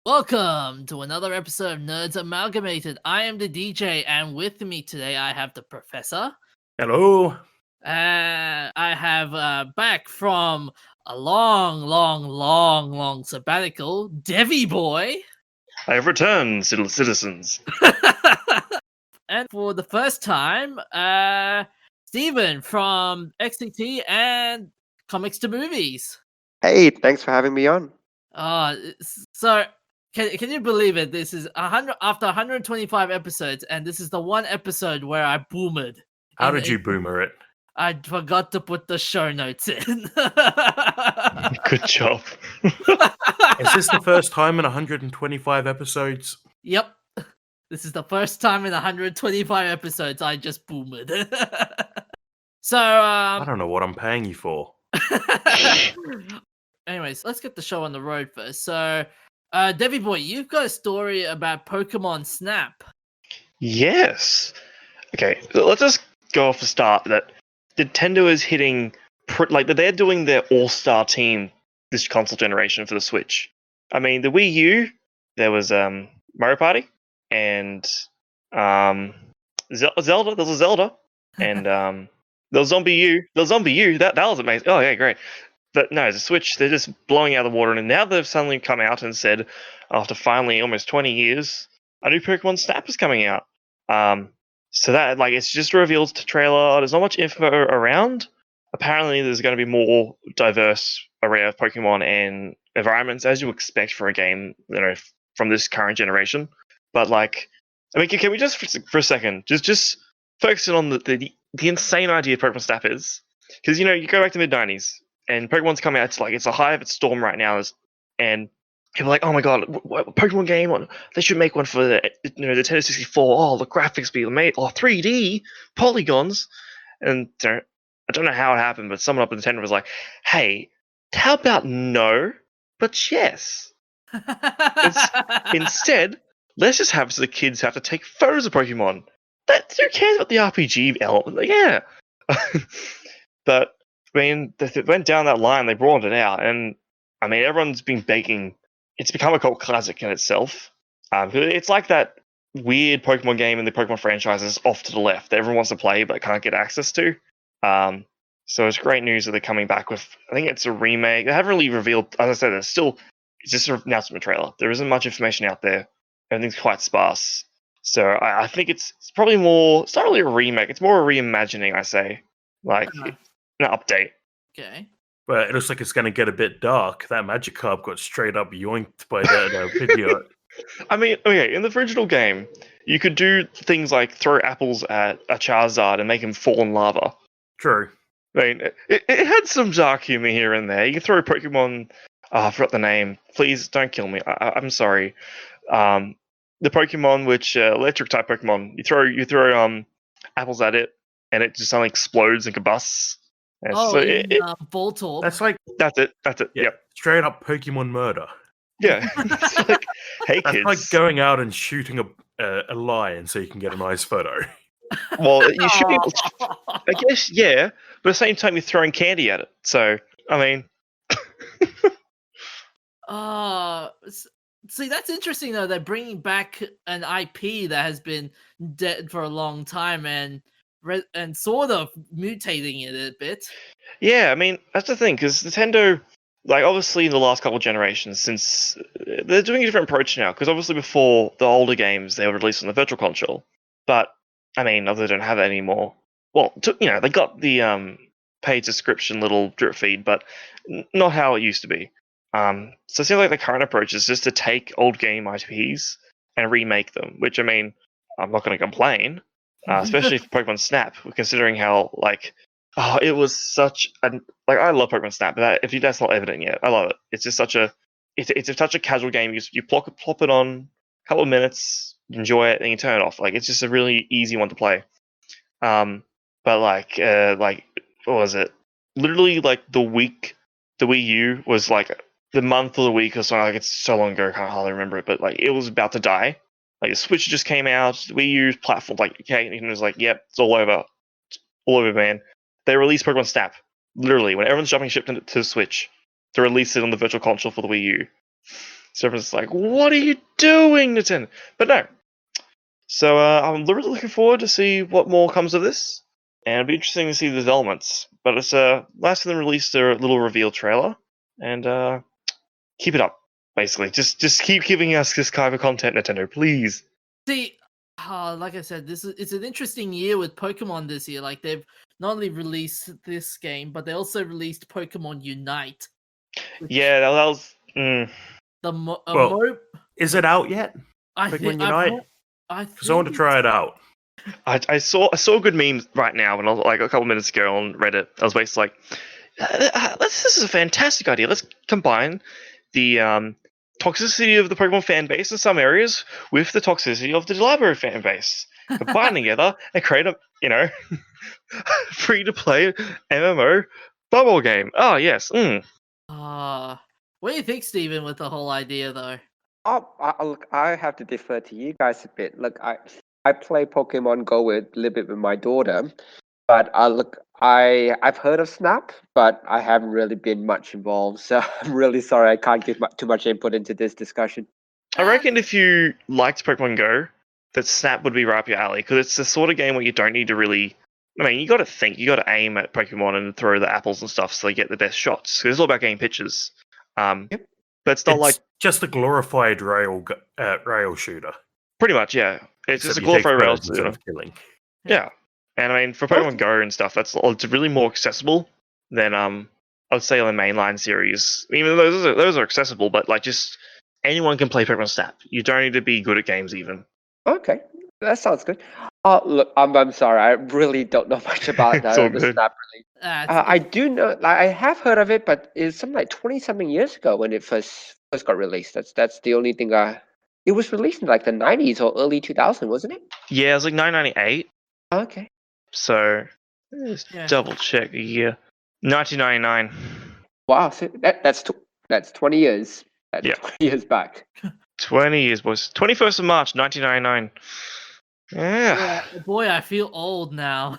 Welcome to another episode of Nerds Amalgamated. I am the DJ, and with me today I have the Professor. Hello. I have back from a long sabbatical, Deviboy. I have returned, citizens. And for the first time, Steven from XCT and Comics2Movies. Hey, thanks for having me on. So can you believe it? This is 100 after 125 episodes, and this is the one episode where I boomered. How did you boomer it? I forgot to put the show notes in. Good job. Is this the first time in 125 episodes? Yep. This is the first time in 125 episodes I just boomered. So, I don't know what I'm paying you for. Anyways, let's get the show on the road first. So, Deviboy, you've got a story about Pokemon Snap. Yes. Okay, so let's just go off the start that Nintendo is hitting they're doing their all-star team this console generation for the Switch. I mean, the Wii U, there was Mario Party and Zelda. There was a Zelda and there was Zombie U. That was amazing. Oh yeah, great. But no, the Switch, they're just blowing out of the water, and now they've suddenly come out and said, after finally almost 20 years, a new Pokemon Snap is coming out. So that, it's just a revealed trailer. There's not much info around. Apparently, there's going to be more diverse array of Pokemon and environments, as you expect for a game, from this current generation. But can we just for a second just focus on the insane idea Pokemon Snap is? Because you go back to mid-90s. And Pokemon's coming out, it's a hive, it's storm right now, and people are like, oh my god, Pokemon game, they should make one for the Nintendo 64, oh, the graphics be made, 3D, polygons, and I don't know how it happened, but someone up at Nintendo was like, hey, how about no, but yes? Instead, let's just have so the kids have to take photos of Pokemon. Who cares about the RPG element? Yeah. But I mean, they went down that line, they brought it out, and I mean, everyone's been begging. It's become a cult classic in itself. It's like that weird Pokemon game in the Pokemon franchises off to the left that everyone wants to play but can't get access to. So it's great news that they're coming back with, I think it's a remake. They haven't really revealed, as I said, it's just an announcement trailer. There isn't much information out there. Everything's quite sparse. So I think it's probably more, it's not really a remake, it's more a reimagining, I say. An update. Okay. But it looks like it's going to get a bit dark. That Magikarp got straight up yoinked by that video. I mean, okay, in the original game, you could do things like throw apples at a Charizard and make him fall in lava. True. I mean, it had some dark humor here and there. You can throw Pokemon... I forgot the name. Please don't kill me. I'm sorry. The Pokemon which electric-type Pokemon, you throw apples at it, and it just suddenly explodes and combusts. And Voltorb. That's it. Yeah. Yep. Straight up Pokemon murder. Yeah. It's like, hey That's kids. like going out and shooting a lion so you can get a nice photo. Well, you should be able to, I guess, yeah, but at the same time you're throwing candy at it. So, I mean... See, that's interesting, though. They're bringing back an IP that has been dead for a long time and sort of mutating it a bit. Yeah, I mean, that's the thing, because Nintendo, obviously in the last couple of generations, since they're doing a different approach now, because obviously before, the older games, they were released on the Virtual Console, but, I mean, they don't have that anymore. Well, they got the paid subscription little drip feed, but not how it used to be. So it seems like the current approach is just to take old game IPs and remake them, which, I mean, I'm not going to complain. Especially for Pokemon Snap, considering how it was such a I love Pokemon Snap, but if that's not evident yet, I love it. It's just such a casual game. You plop it on, a couple of minutes, enjoy it, and you turn it off. It's just a really easy one to play. But what was it? Literally the Wii U was the month or the week or something. It's so long ago, I can't hardly remember it. But it was about to die. The Switch just came out, the Wii U platform, okay, and it was yep, it's all over. It's all over, man. They released Pokemon Snap, literally, when everyone's jumping ship to the Switch, to release it on the Virtual Console for the Wii U. So everyone's like, "What are you doing, Nintendo?" But no. So I'm really looking forward to see what more comes of this, and it'll be interesting to see the developments. But it's last of them released their little reveal trailer, and keep it up. Basically, just keep giving us this kind of content, Nintendo, please. See, like I said, it's an interesting year with Pokemon this year. Like they've not only released this game, but they also released Pokemon Unite. Yeah, that was. Well, is it out yet? I Pokemon think Unite? I Because I want to try it out. I saw a good meme right now when I was like a couple minutes ago on Reddit. I was basically like, this is a fantastic idea. Let's combine the toxicity of the Pokemon fan base in some areas with the toxicity of the Deviboy fan base. Combine together and create a free to play MMO bubble game. Oh yes. What do you think, Steven, with the whole idea though? Look, I have to defer to you guys a bit. Look, I play Pokemon Go a little bit with my daughter, but I've heard of Snap, but I haven't really been much involved. So I'm really sorry I can't give too much input into this discussion. I reckon if you liked Pokemon Go, that Snap would be right up your alley because it's the sort of game where you don't need to really. I mean, you got to think, you got to aim at Pokemon and throw the apples and stuff so they get the best shots. 'Cause it's all about getting pictures. Yep. But it's not like just a glorified rail shooter. pretty much, yeah. It's Except just a you glorified take rail turns instead shooter. of killing. Yeah, and I mean for Pokemon Go and stuff, it's really more accessible than I would say on the mainline series. Even though those are accessible, but like just anyone can play Pokemon Snap. You don't need to be good at games even. Okay, that sounds good. Look, I'm sorry, I really don't know much about It's all the good. Snap release. I do know, like, I have heard of it, but it's something like 20-something years ago when it first got released. That's the only thing It was released in like the 90s or early 2000s, wasn't it? Yeah, it was like 998. Okay. So let's double check the year. 1999. Wow, so that's 20 years. That's Yeah. 20 years back. 20 years, boys. 21st of March, 1999. Yeah. Boy, I feel old now.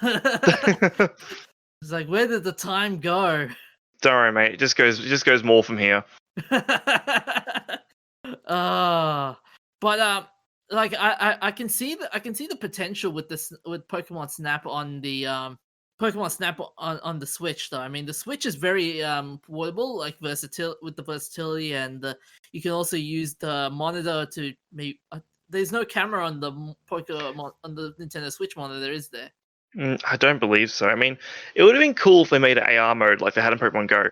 It's like, where did the time go? Don't worry, mate. It just goes more from here. But like I can see the potential with Pokemon Snap on the Pokemon Snap on the Switch though. I mean, the Switch is very portable, like with the versatility, and you can also use the monitor to maybe. There's no camera on the Pokemon on the Nintendo Switch monitor, is there? I don't believe so. I mean, it would have been cool if they made an AR mode like they had in Pokemon Go.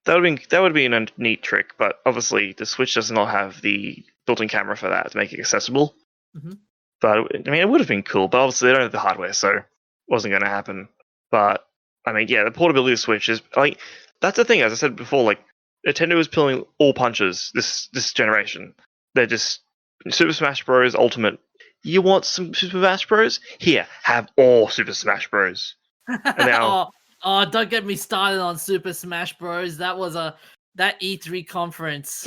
That would be a neat trick, but obviously the Switch does not have the built-in camera for that to make it accessible. Mhm. But I mean, it would have been cool, but obviously they don't have the hardware, so it wasn't going to happen. But I mean, yeah, the portability of the Switch is like that's the thing. As I said before, like Nintendo is pulling all punches this generation. They're just Super Smash Bros. Ultimate. You want some Super Smash Bros? Here, have all Super Smash Bros. And now, don't get me started on Super Smash Bros. That was that E3 conference.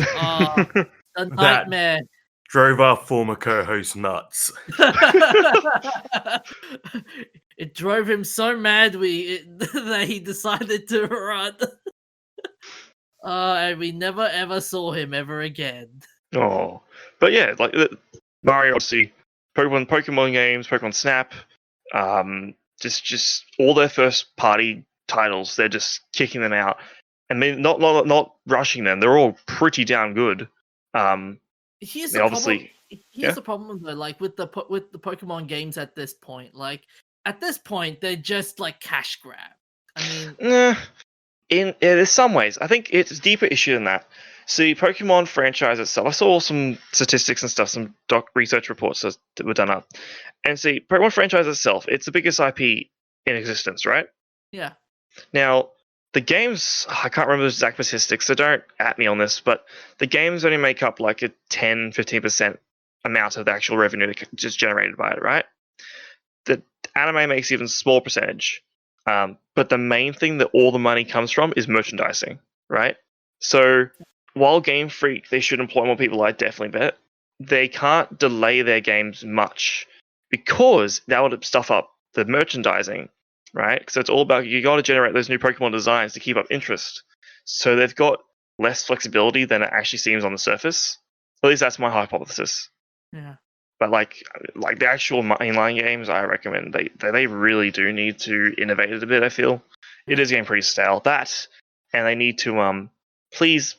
A nightmare. Drove our former co-host nuts. It drove him so mad that he decided to run. And we never ever saw him ever again. oh, but yeah, like Mario Odyssey, Pokemon games, Pokemon Snap, just all their first party titles. They're just kicking them out, and not rushing them. They're all pretty damn good. Here's the problem though, like with the Pokemon games at this point. Like at this point, they're just like cash grab. I mean, in some ways, I think it's a deeper issue than that. See, Pokemon franchise itself, I saw some statistics and stuff, some research reports that were done up. And see, Pokemon franchise itself, it's the biggest IP in existence, right? Yeah. Now, the games, I can't remember the exact statistics, so don't at me on this, but the games only make up like a 10-15% amount of the actual revenue that just generated by it, right? The anime makes even small percentage. But the main thing that all the money comes from is merchandising, right? So while Game Freak, they should employ more people, I definitely bet, they can't delay their games much because that would stuff up the merchandising, right? So it's all about, you got to generate those new Pokemon designs to keep up interest. So they've got less flexibility than it actually seems on the surface. At least that's my hypothesis. Yeah. But like the actual mainline games, I recommend they really do need to innovate it a bit. I feel it is getting pretty stale. That, and they need to please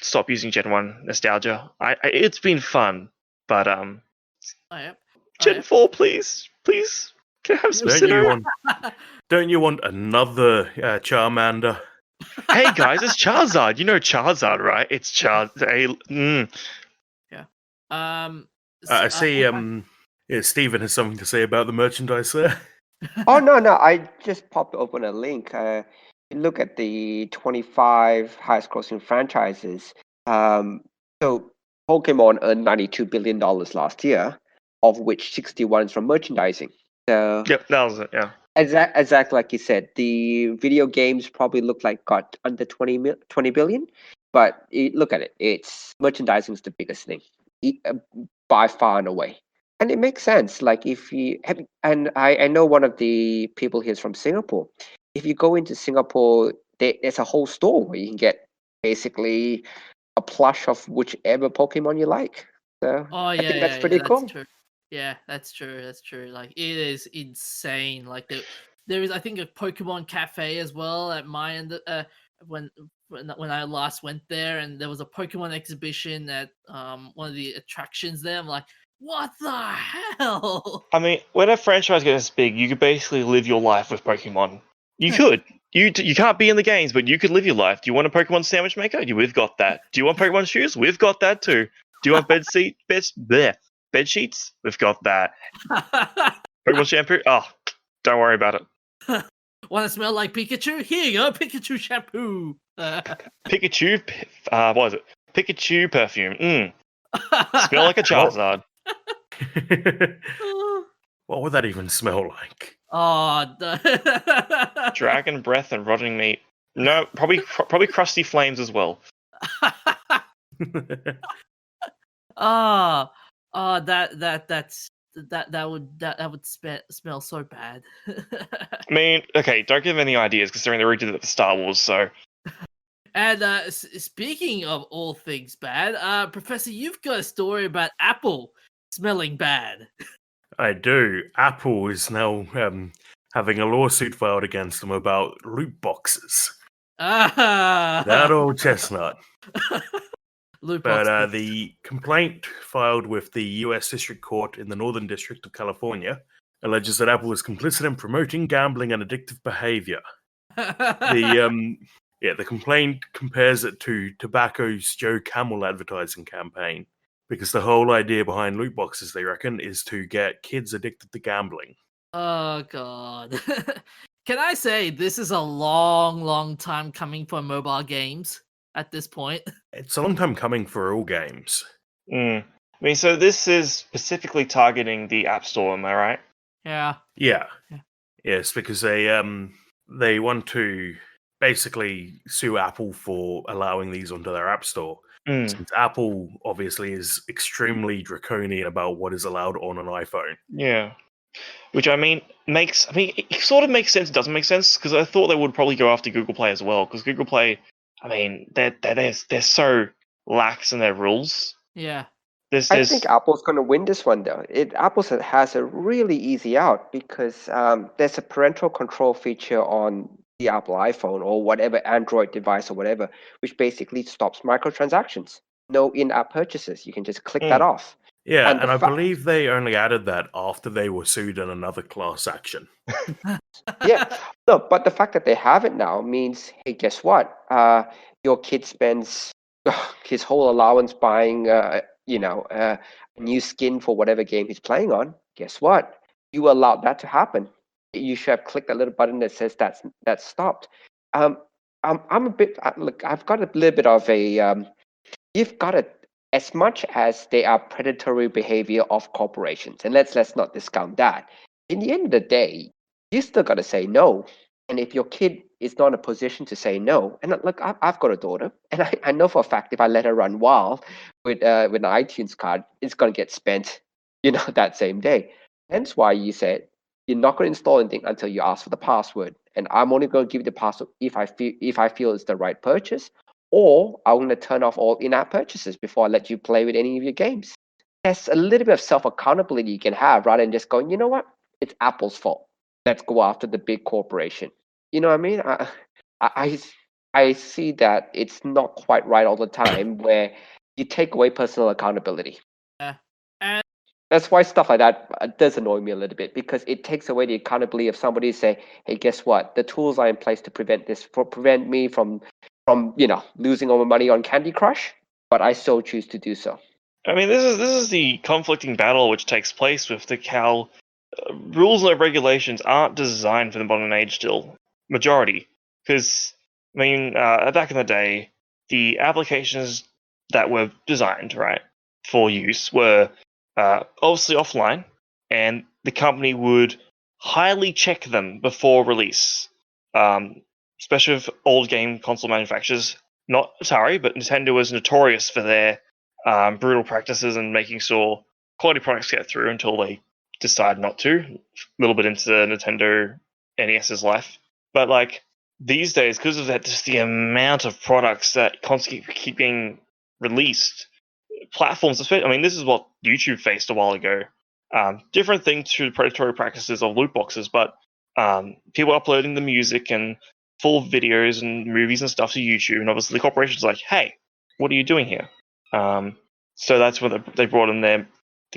stop using Gen 1 nostalgia. It's been fun, but Oh, yep. Gen 4, please, can I have some Sinnoh? Don't you want another Charmander? Hey guys, it's Charizard. You know Charizard, right? It's Charizard. Yeah. I see. Stephen has something to say about the merchandise there. Oh no, I just popped open a link. You look at the 25 highest grossing franchises. So Pokemon earned $92 billion last year, of which 61 is from merchandising. So Yep, that was it. Yeah. exactly like you said, the video games probably look like got under 20 billion, but look at it. It's merchandising is the biggest thing by far and away. And it makes sense. Like if you have, and I know one of the people here is from Singapore. If you go into Singapore, there's a whole store where you can get basically a plush of whichever Pokemon you like. So I think that's pretty cool. That's true. Yeah, that's true. That's true. Like it is insane. Like there is, I think, a Pokemon cafe as well at my end. When I last went there, and there was a Pokemon exhibition at one of the attractions there. I'm like, what the hell? I mean, when a franchise gets this big, you could basically live your life with Pokemon. You could. You can't be in the games, but you could live your life. Do you want a Pokemon sandwich maker? We've got that. Do you want Pokemon shoes? We've got that too. Do you want bed sheets? We've got that. Pokemon shampoo? Oh, don't worry about it. Want to smell like Pikachu? Here you go, Pikachu shampoo. Pikachu, what is it? Pikachu perfume. Smell like a Charizard. What would that even smell like? Oh, Dragon breath and rotting meat. No, probably crusty flames as well. that would smell so bad. I mean, okay, don't give them any ideas considering they already did it for Star Wars. So, and speaking of all things bad, Professor, you've got a story about Apple smelling bad. I do. Apple is now having a lawsuit filed against them about loot boxes. That old chestnut. But the complaint filed with the U.S. District Court in the Northern District of California alleges that Apple is complicit in promoting gambling and addictive behavior. The complaint compares it to tobacco's Joe Camel advertising campaign, because the whole idea behind loot boxes, they reckon, is to get kids addicted to gambling. Oh god. Can I say this is a long time coming for mobile games at this point? It's a long time coming for all games. I mean, so this is specifically targeting the App Store, am I right? Yeah. Yes, because they want to basically sue Apple for allowing these onto their App Store. Since Apple obviously is extremely draconian about what is allowed on an iPhone. Yeah. Which it sort of makes sense, doesn't make sense, because I thought they would probably go after Google Play as well, because Google Play, I mean, they're so lax in their rules. Yeah. I think Apple's going to win this one, though. Apple has a really easy out because there's a parental control feature on the Apple iPhone or whatever Android device or whatever, which basically stops microtransactions. No in-app purchases. You can just click that off. Yeah, and I believe they only added that after they were sued in another class action. Yeah, no, but the fact that they have it now means, hey, guess what? Your kid spends his whole allowance buying, new skin for whatever game he's playing on. Guess what? You allowed that to happen. You should have clicked that little button that says that's stopped. I'm a bit look. I've got a little bit of a. You've got to, as much as they are predatory behavior of corporations, and let's not discount that. In the end of the day, you still got to say no. And if your kid is not in a position to say no, and look, I've got a daughter, and I know for a fact if I let her run wild with an iTunes card, it's going to get spent, that same day. Hence why you said you're not going to install anything until you ask for the password, and I'm only going to give you the password if I feel it's the right purchase, or I'm going to turn off all in-app purchases before I let you play with any of your games. There's a little bit of self-accountability you can have rather than just going, you know what, it's Apple's fault. Let's go after the big corporation. You know what I mean? I see that it's not quite right all the time where you take away personal accountability. Yeah. And That's why stuff like that does annoy me a little bit, because it takes away the accountability of somebody to say, hey, guess what? The tools are in place to prevent me from losing all my money on Candy Crush, but I still choose to do so. I mean, this is the conflicting battle which takes place with the how rules and regulations aren't designed for the modern age still. Majority. Because, I mean, back in the day, the applications that were designed, right, for use were obviously offline, and the company would highly check them before release. Especially with old game console manufacturers, not Atari, but Nintendo was notorious for their brutal practices and making sure quality products get through until they decide not to. A little bit into Nintendo NES's life. But like these days, because of that, just the amount of products that constantly keep being released, platforms, especially, I mean, this is what YouTube faced a while ago. Different thing to the predatory practices of loot boxes, but people uploading the music and full videos and movies and stuff to YouTube, and obviously the corporation's like, hey, what are you doing here? So that's when they brought in the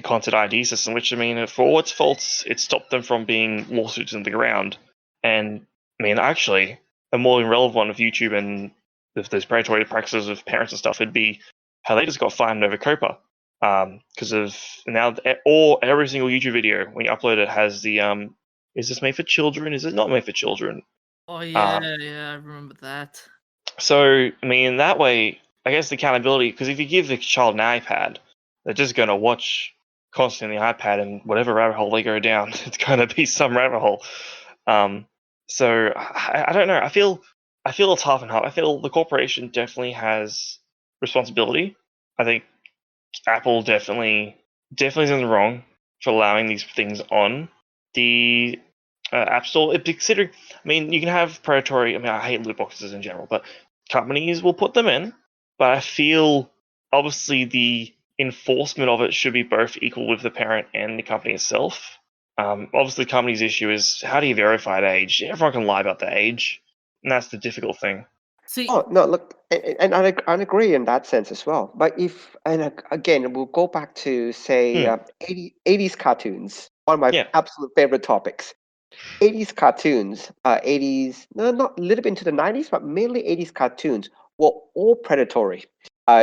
content ID system, which, I mean, for all its faults, it stopped them from being lawsuits in the ground. And, I mean, actually, a more relevant one of YouTube and if there's predatory practices of parents and stuff, it'd be how they just got fined over COPA. Because of now, every single YouTube video, when you upload it, has the, is this made for children? Is it not made for children? oh yeah, I remember that. So, I mean, that way, I guess the accountability, because if you give the child an iPad, they're just going to watch constantly on the iPad, and whatever rabbit hole they go down, it's going to be some rabbit hole. So I don't know. I feel it's half and half. I feel the corporation definitely has responsibility. I think Apple definitely is in the wrong for allowing these things on the App Store. Considering, I mean, you can have predatory. I mean, I hate loot boxes in general, but companies will put them in. But I feel obviously the enforcement of it should be both equal with the parent and the company itself. Obviously, the company's issue is how do you verify the age? Everyone can lie about the age, and that's the difficult thing. See, Oh no, look, and I agree in that sense as well. But again, we'll go back to say 80s cartoons, one of my Yeah. absolute favorite topics. 80s cartoons, 80s, no, not a little bit into the 90s, but mainly 80s cartoons were all predatory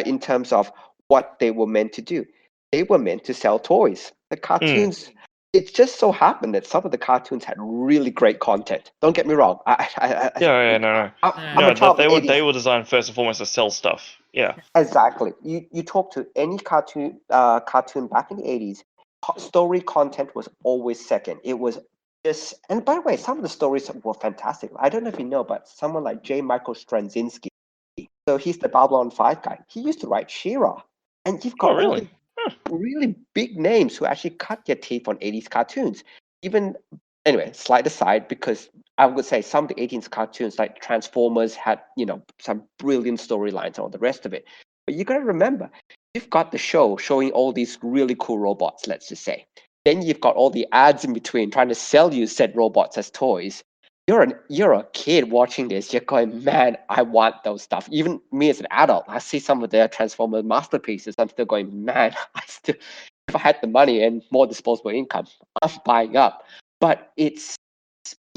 in terms of what they were meant to do. They were meant to sell toys. The cartoons, it just so happened that some of the cartoons had really great content. Don't get me wrong. No. I'm No, a child they of the 80s. were designed first and foremost to sell stuff. Yeah. Exactly. You talk to any cartoon back in the 80s, story content was always second. It was just, and by the way, some of the stories were fantastic. I don't know if you know, but someone like J. Michael Straczynski, so he's the Babylon 5 guy. He used to write She-Ra. And you've got Oh, really? all the really big names who actually cut their teeth on 80s cartoons. Even, anyway, slide aside, because I would say some of the 80s cartoons like Transformers had, some brilliant storylines and all the rest of it. But you got to remember, you've got the show showing all these really cool robots, let's just say. Then you've got all the ads in between trying to sell you said robots as toys. You're a kid watching this. You're going, man, I want those stuff. Even me as an adult, I see some of their Transformers masterpieces. I'm still going, man, if I had the money and more disposable income, I'm buying up. But you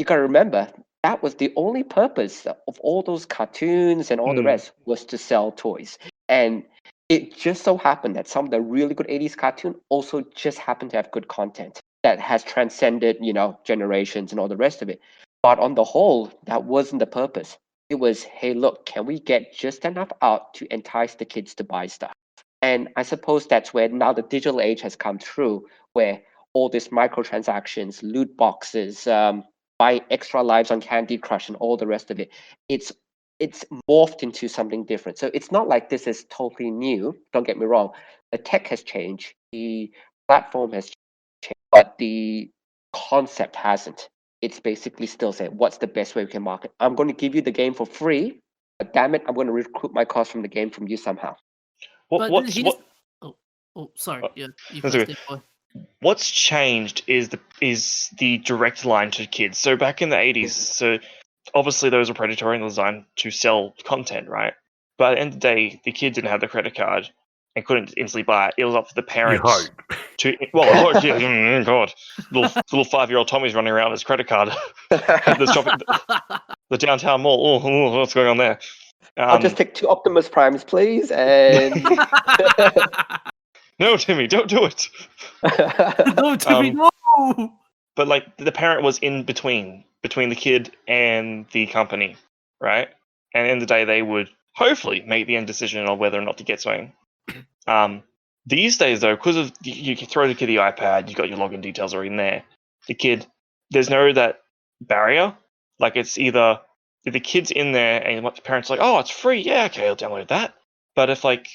got to remember, that was the only purpose of all those cartoons and all the rest was to sell toys. And it just so happened that some of the really good 80s cartoon also just happened to have good content that has transcended, generations and all the rest of it. But on the whole, that wasn't the purpose. It was, hey, look, can we get just enough out to entice the kids to buy stuff? And I suppose that's where now the digital age has come through, where all these microtransactions, loot boxes, buying extra lives on Candy Crush and all the rest of it, it's morphed into something different. So it's not like this is totally new. Don't get me wrong. The tech has changed, the platform has changed, but the concept hasn't. It's basically still saying, what's the best way we can market? I'm going to give you the game for free, damn it, I'm going to recruit my cost from the game from you somehow. Sorry. Uh, Yeah, you that's first, okay. Deviboy. What's changed is the direct line to kids. So back in the 80s, so obviously those were predatory and designed to sell content, right? But at the end of the day, the kid didn't have the credit card and couldn't instantly buy it. It was up to the You parents hope. to. Well, yeah, God, little 5-year-old Tommy's running around with his credit card at the shopping, the downtown mall. Oh, what's going on there? I'll just take 2 Optimus Primes, please, and No, Timmy, don't do it. No, Timmy, no. But like the parent was in between the kid and the company, right? And at the end of the day, they would hopefully make the end decision on whether or not to get something. These days, though, because of you can throw the kid the iPad, you got your login details already in there. The kid, there's no that barrier. Like it's either if the kid's in there and the parents are like, oh, it's free, yeah, okay, I'll download that. But if like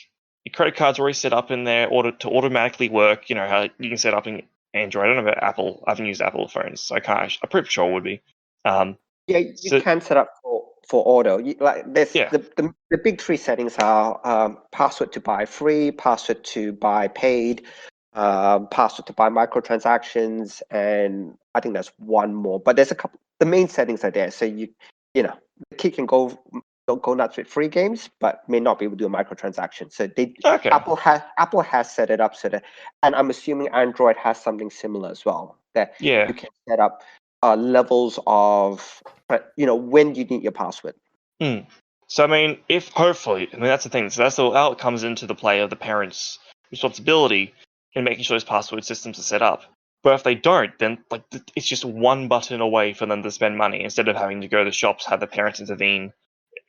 your credit card's already set up in there to automatically work, you know how you can set up in Android. I don't know about Apple. I haven't used Apple phones, so I can't. I'm pretty sure it would be. yeah, you can set up for auto. There's Yeah. the big 3 settings are password to buy free, password to buy paid, password to buy microtransactions, and I think there's one more. But there's a couple. The main settings are there, so you know the kid can go nuts with free games, but may not be able to do a microtransaction. So Okay. Apple has set it up so that, and I'm assuming Android has something similar as well, that Yeah. you can set up levels of, when you need your password. So I mean, if hopefully, I mean that's the thing. So that's how it comes into the play of the parents' responsibility in making sure those password systems are set up. But if they don't, then like it's just one button away for them to spend money instead of having to go to the shops, have the parents intervene,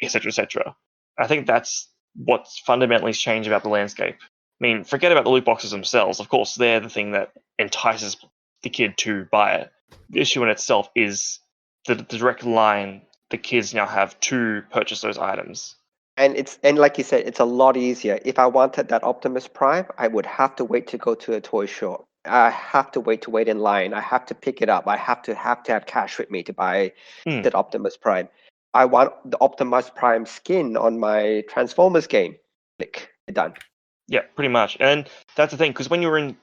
etc., etc. I think that's what's fundamentally changed about the landscape. I mean, forget about the loot boxes themselves. Of course, they're the thing that entices the kid to buy it. The issue in itself is the direct line the kids now have to purchase those items. And like you said, it's a lot easier. If I wanted that Optimus Prime, I would have to wait to go to a toy shop. I have to wait in line. I have to pick it up. I have to have cash with me to buy that Optimus Prime. I want the Optimus Prime skin on my Transformers game. Click, done. Yeah, pretty much. And that's the thing, because when you're in,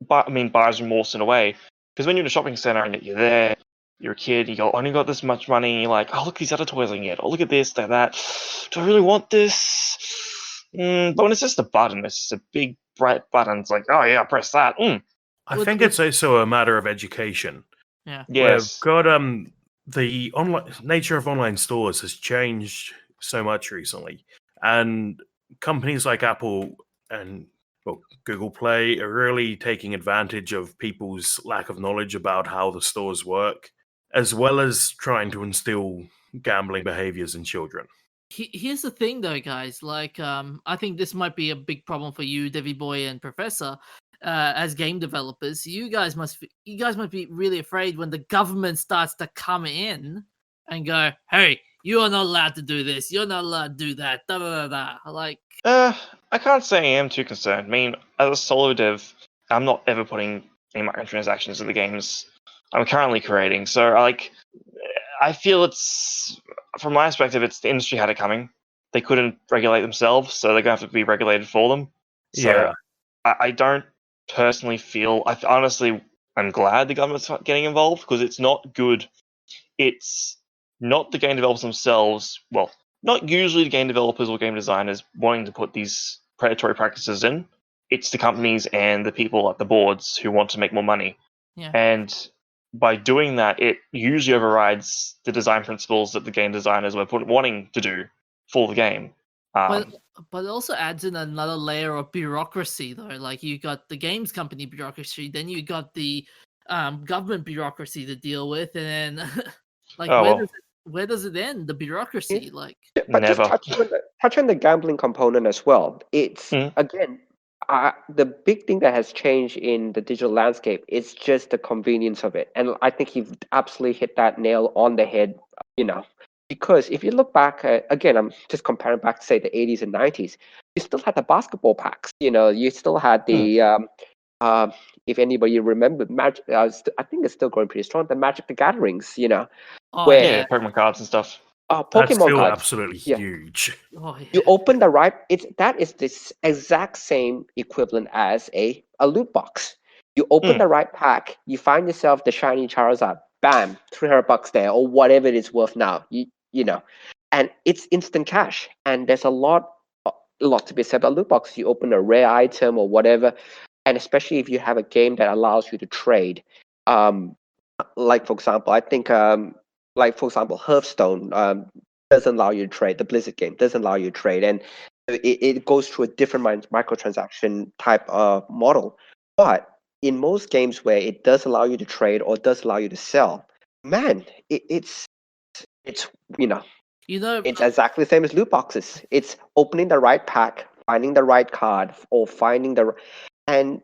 buyer's remorse in a way, because when you're in a shopping center and you're there, you're a kid, you only got this much money, you're like, oh, look at these other toys I can get. Oh, look at this, that. Do I really want this? But when it's just a button, it's just a big, bright button. It's like, oh, yeah, press that. I think it's also a matter of education. Yeah. Yes. We've got the online nature of online stores has changed so much recently, and companies like Apple and Google Play are really taking advantage of people's lack of knowledge about how the stores work, as well as trying to instill gambling behaviors in children. Here's the thing, though, guys. Like, I think this might be a big problem for you, Deviboy and Professor, as game developers. You guys must be really afraid when the government starts to come in and go, "Hey, you are not allowed to do this. You're not allowed to do that." Da da da da. Like, I can't say I am too concerned. I mean, as a solo dev, I'm not ever putting any microtransactions in the games I'm currently creating. So, I feel it's, from my perspective, it's the industry had it coming. They couldn't regulate themselves, so they're going to have to be regulated for them. So Yeah. I don't personally feel, I'm glad the government's getting involved, because it's not good. It's not the game developers themselves, well, not usually the game developers or game designers wanting to put these predatory practices in. It's the companies and the people at the boards who want to make more money. yeah. And by doing that, it usually overrides the design principles that the game designers were wanting to do for the game. But it also adds in another layer of bureaucracy, though. Like, you got the games company bureaucracy, then you got the government bureaucracy to deal with, and then like, where does it end? The bureaucracy, like, But never. just touch on the gambling component as well. It's again, the big thing that has changed in the digital landscape is just the convenience of it, and I think you've absolutely hit that nail on the head. Because if you look back, again, I'm just comparing back to say the 80s and 90s. You still had the basketball packs. You still had the if anybody remember Magic, I think it's still going pretty strong. The Magic the Gatherings. oh, where yeah. Pokemon cards and stuff. That's Pokemon still cards. absolutely Yeah. huge. Oh, yeah. You open the right. That is this exact same equivalent as a loot box. You open the right pack, you find yourself the shiny Charizard. Bam, $300 there, or whatever it is worth now. You know, and it's instant cash. And there's a lot to be said about loot boxes. You open a rare item or whatever, and especially if you have a game that allows you to trade. Like for example, I think Hearthstone doesn't allow you to trade. The Blizzard game doesn't allow you to trade, and it goes through a different microtransaction type of model. But in most games where it does allow you to trade or does allow you to sell, man, it's you know You know, it's exactly the same as loot boxes. It's opening the right pack, finding the right card, or finding the. And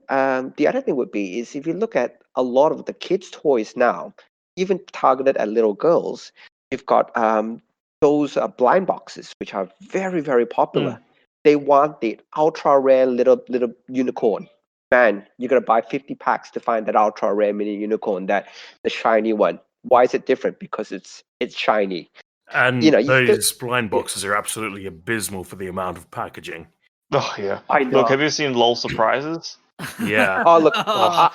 the other thing would be is if you look at a lot of the kids' toys now, even targeted at little girls, you've got those blind boxes, which are very, very popular. They want the ultra rare little unicorn. Man, you're gonna buy 50 packs to find that ultra rare mini unicorn, that the shiny one. Why is it different? Because it's shiny. And You still, those blind boxes are absolutely abysmal for the amount of packaging. Oh yeah. I know. Look, have you seen LOL surprises? Yeah. Oh look, Oh.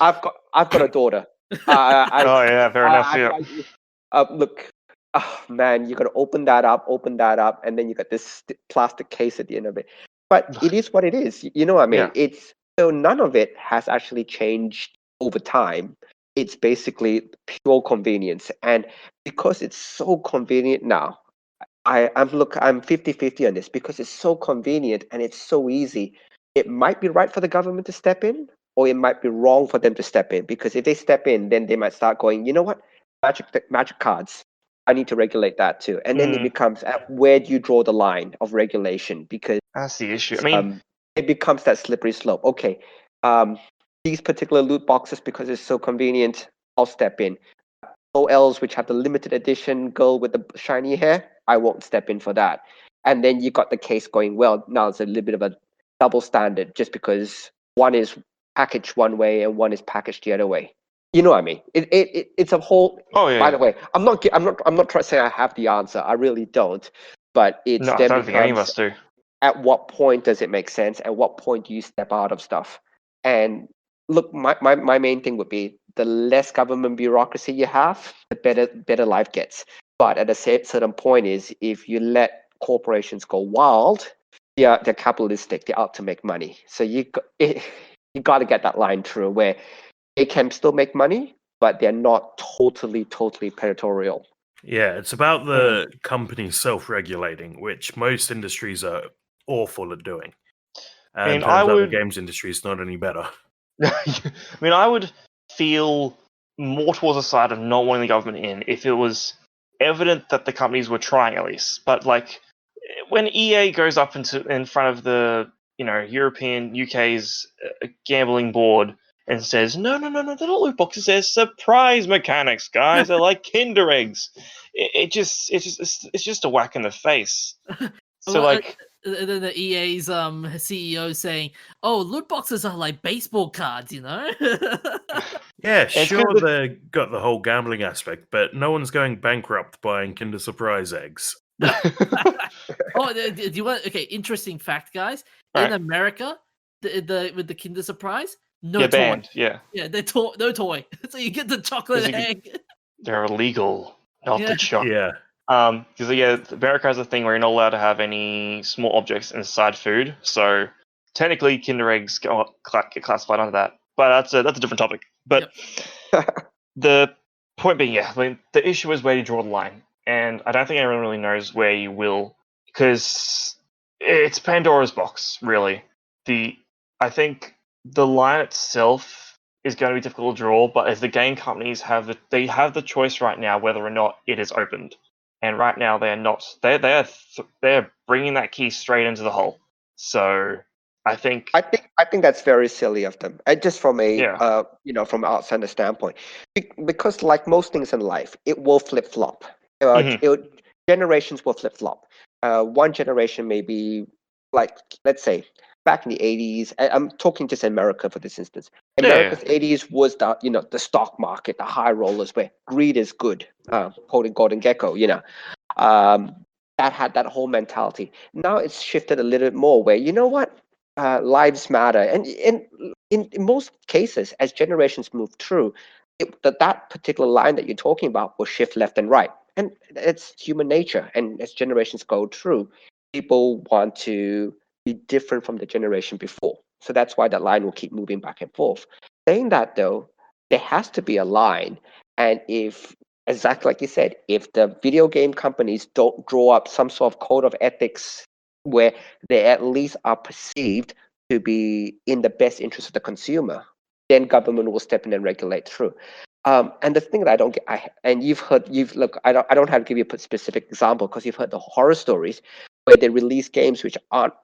I've got a daughter. Oh yeah, fair enough. Yeah. Look, oh man, you got to open that up, and then you got this plastic case at the end of it. But it is what it is. You know what I mean? Yeah. It's so none of it has actually changed over time. It's basically pure convenience, and because it's so convenient now, I'm 50-50 on this because it's so convenient and it's so easy. It might be right for the government to step in, or it might be wrong for them to step in, because if they step in, then they might start going, you know what, magic cards, I need to regulate that too. And then it becomes, where do you draw the line of regulation? Because That's the issue. I mean, it becomes that slippery slope. Okay, these particular loot boxes, because it's so convenient, I'll step in. OLs, which have the limited edition girl with the shiny hair, I won't step in for that. And then you got the case going, well, now it's a little bit of a double standard, just because one is packaged one way and one is packaged the other way. You know what I mean? It's a whole. oh yeah. By the way, I'm not trying to say I have the answer. I really don't. But it's No, I then don't think any of becomes, us do. at what point does it make sense? At what point do you step out of stuff? And look, my main thing would be, the less government bureaucracy you have, the better life gets. But at a certain point is, if you let corporations go wild, they're capitalistic. They're out to make money. So you got to get that line through where they can still make money, but they're not totally territorial. Yeah, it's about the company self-regulating, which most industries are awful at doing. And I turns out the would- games industry is not any better. I mean, I would feel more towards the side of not wanting the government in if it was evident that the companies were trying at least. But like when EA goes up in front of the European UK's gambling board and says, no, they're not loot boxes, they're surprise mechanics, guys. They're like Kinder eggs. It's just a whack in the face. So Well, like. and then the EA's CEO saying, "Oh, loot boxes are like baseball cards, you know." Yeah, It's sure, 'cause they got the whole gambling aspect, but no one's going bankrupt buying Kinder Surprise eggs. Oh, do you want? Okay, interesting fact, guys. Right. In America, with the Kinder Surprise, no Yeah, toy. banned. Yeah, Yeah, no toy. So you get the chocolate 'Cause you egg. they're illegal, not Yeah. the chocolate. Yeah. Because America has a thing where you're not allowed to have any small objects inside food. So technically, Kinder eggs get classified under that. But that's a different topic. But the point being, I mean, the issue is where you draw the line, and I don't think anyone really knows where you will, because it's Pandora's box, really. I think the line itself is going to be difficult to draw, but as the game companies have the choice right now whether or not it is opened. And right now they're not. They're bringing that key straight into the hole. So I think that's very silly of them, and just from a Yeah. from an outsider standpoint, because like most things in life, it will flip flop. Generations will flip flop. One generation may be, like, let's say back in the 80s. I'm talking just America for this instance. America's 80s was the stock market, the high rollers, where greed is good. Quoting Gordon Gekko, that had that whole mentality. Now it's shifted a little bit more where, you know what, lives matter. And in most cases, as generations move through, that particular line that you're talking about will shift left and right. And it's human nature. And as generations go through, people want to be different from the generation before. So that's why that line will keep moving back and forth. Saying that, though, there has to be a line. And if, exactly like you said, if the video game companies don't draw up some sort of code of ethics where they at least are perceived to be in the best interest of the consumer, then government will step in and regulate through. And the thing that I don't get, look, I don't have to give you a specific example because you've heard the horror stories where they release games which aren't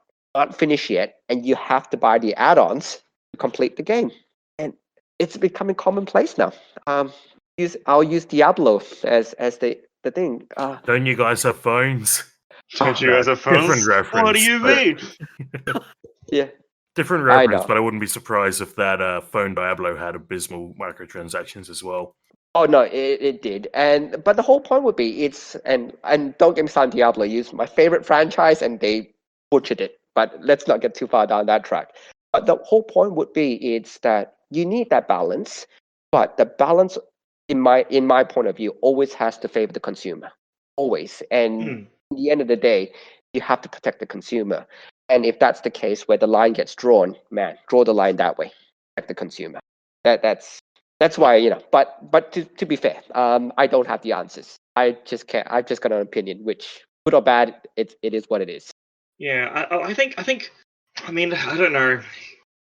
finished yet, and you have to buy the add-ons to complete the game, and it's becoming commonplace now. I'll use Diablo as the thing. Don't you guys have phones? Don't you guys have phones? Different reference. What do you mean? Yeah. Different reference, but I wouldn't be surprised if that phone Diablo had abysmal microtransactions as well. Oh no, it did, but the whole point would be and don't get me started on Diablo. It's my favorite franchise, and they butchered it. But let's not get too far down that track. But the whole point would be it's that you need that balance, but the balance, in my point of view, always has to favor the consumer, always. And at the end of the day, you have to protect the consumer. And if that's the case where the line gets drawn, man, draw the line that way, protect the consumer. That's why, but to be fair, I don't have the answers. I just can't. I've just got an opinion, which, good or bad, it is what it is. Yeah, I think. I mean, I don't know.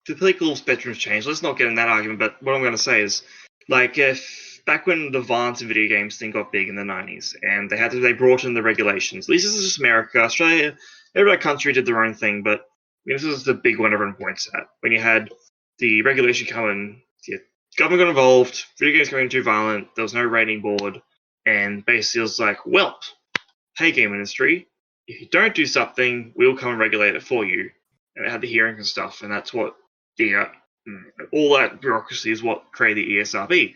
The political spectrum's changed. Let's not get in that argument. But what I'm going to say is, like, if back when the advanced video games thing got big in the 90s, and they brought in the regulations. At least this is just America, Australia. Every country did their own thing, but this is the big one everyone points at. When you had the regulation come in, government got involved, video games became too violent, there was no rating board, and basically it was like, well, hey game industry, if you don't do something, we'll come and regulate it for you. And it had the hearings and stuff, and that's what all that bureaucracy is what created the ESRB.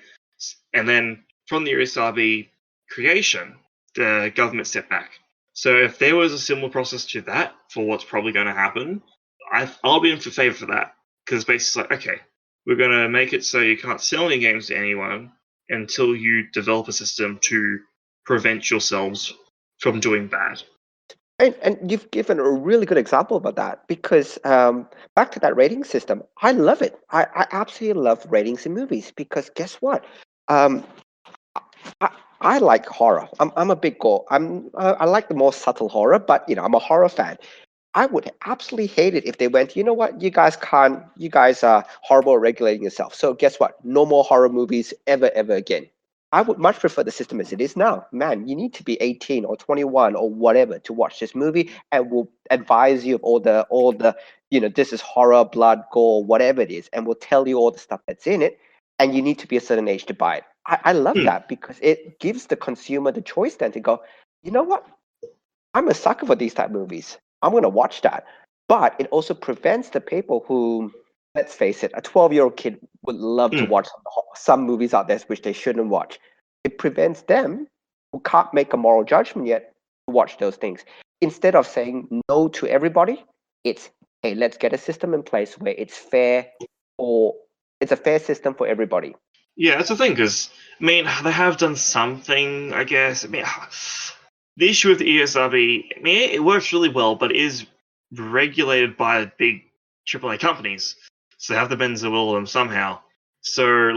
And then from the ESRB creation, the government stepped back. So if there was a similar process to that for what's probably going to happen, I'll be in favor for that. Because basically it's like, okay, we're going to make it so you can't sell any games to anyone until you develop a system to prevent yourselves from doing bad. And you've given a really good example about that, because back to that rating system, I love it. I absolutely love ratings in movies, because guess what? I like horror. I'm a big gore. I like the more subtle horror, but I'm a horror fan. I would absolutely hate it if they went, you know what, you guys are horrible at regulating yourself. So guess what? No more horror movies ever again. I would much prefer the system as it is now. Man, you need to be 18 or 21 or whatever to watch this movie, and we'll advise you of all the this is horror, blood, gore, whatever it is, and we'll tell you all the stuff that's in it, and you need to be a certain age to buy it. I love that, because it gives the consumer the choice then to go, you know what? I'm a sucker for these type of movies. I'm going to watch that. But it also prevents the people who, let's face it, a 12-year-old kid would love to watch some movies out there which they shouldn't watch. It prevents them, who can't make a moral judgment yet, to watch those things. Instead of saying no to everybody, it's, hey, let's get a system in place where it's fair, or it's a fair system for everybody. Yeah, that's the thing, because, they have done something, I guess. The issue with the ESRB, it works really well, but it is regulated by big AAA companies. So they have to bend the will of them somehow. So,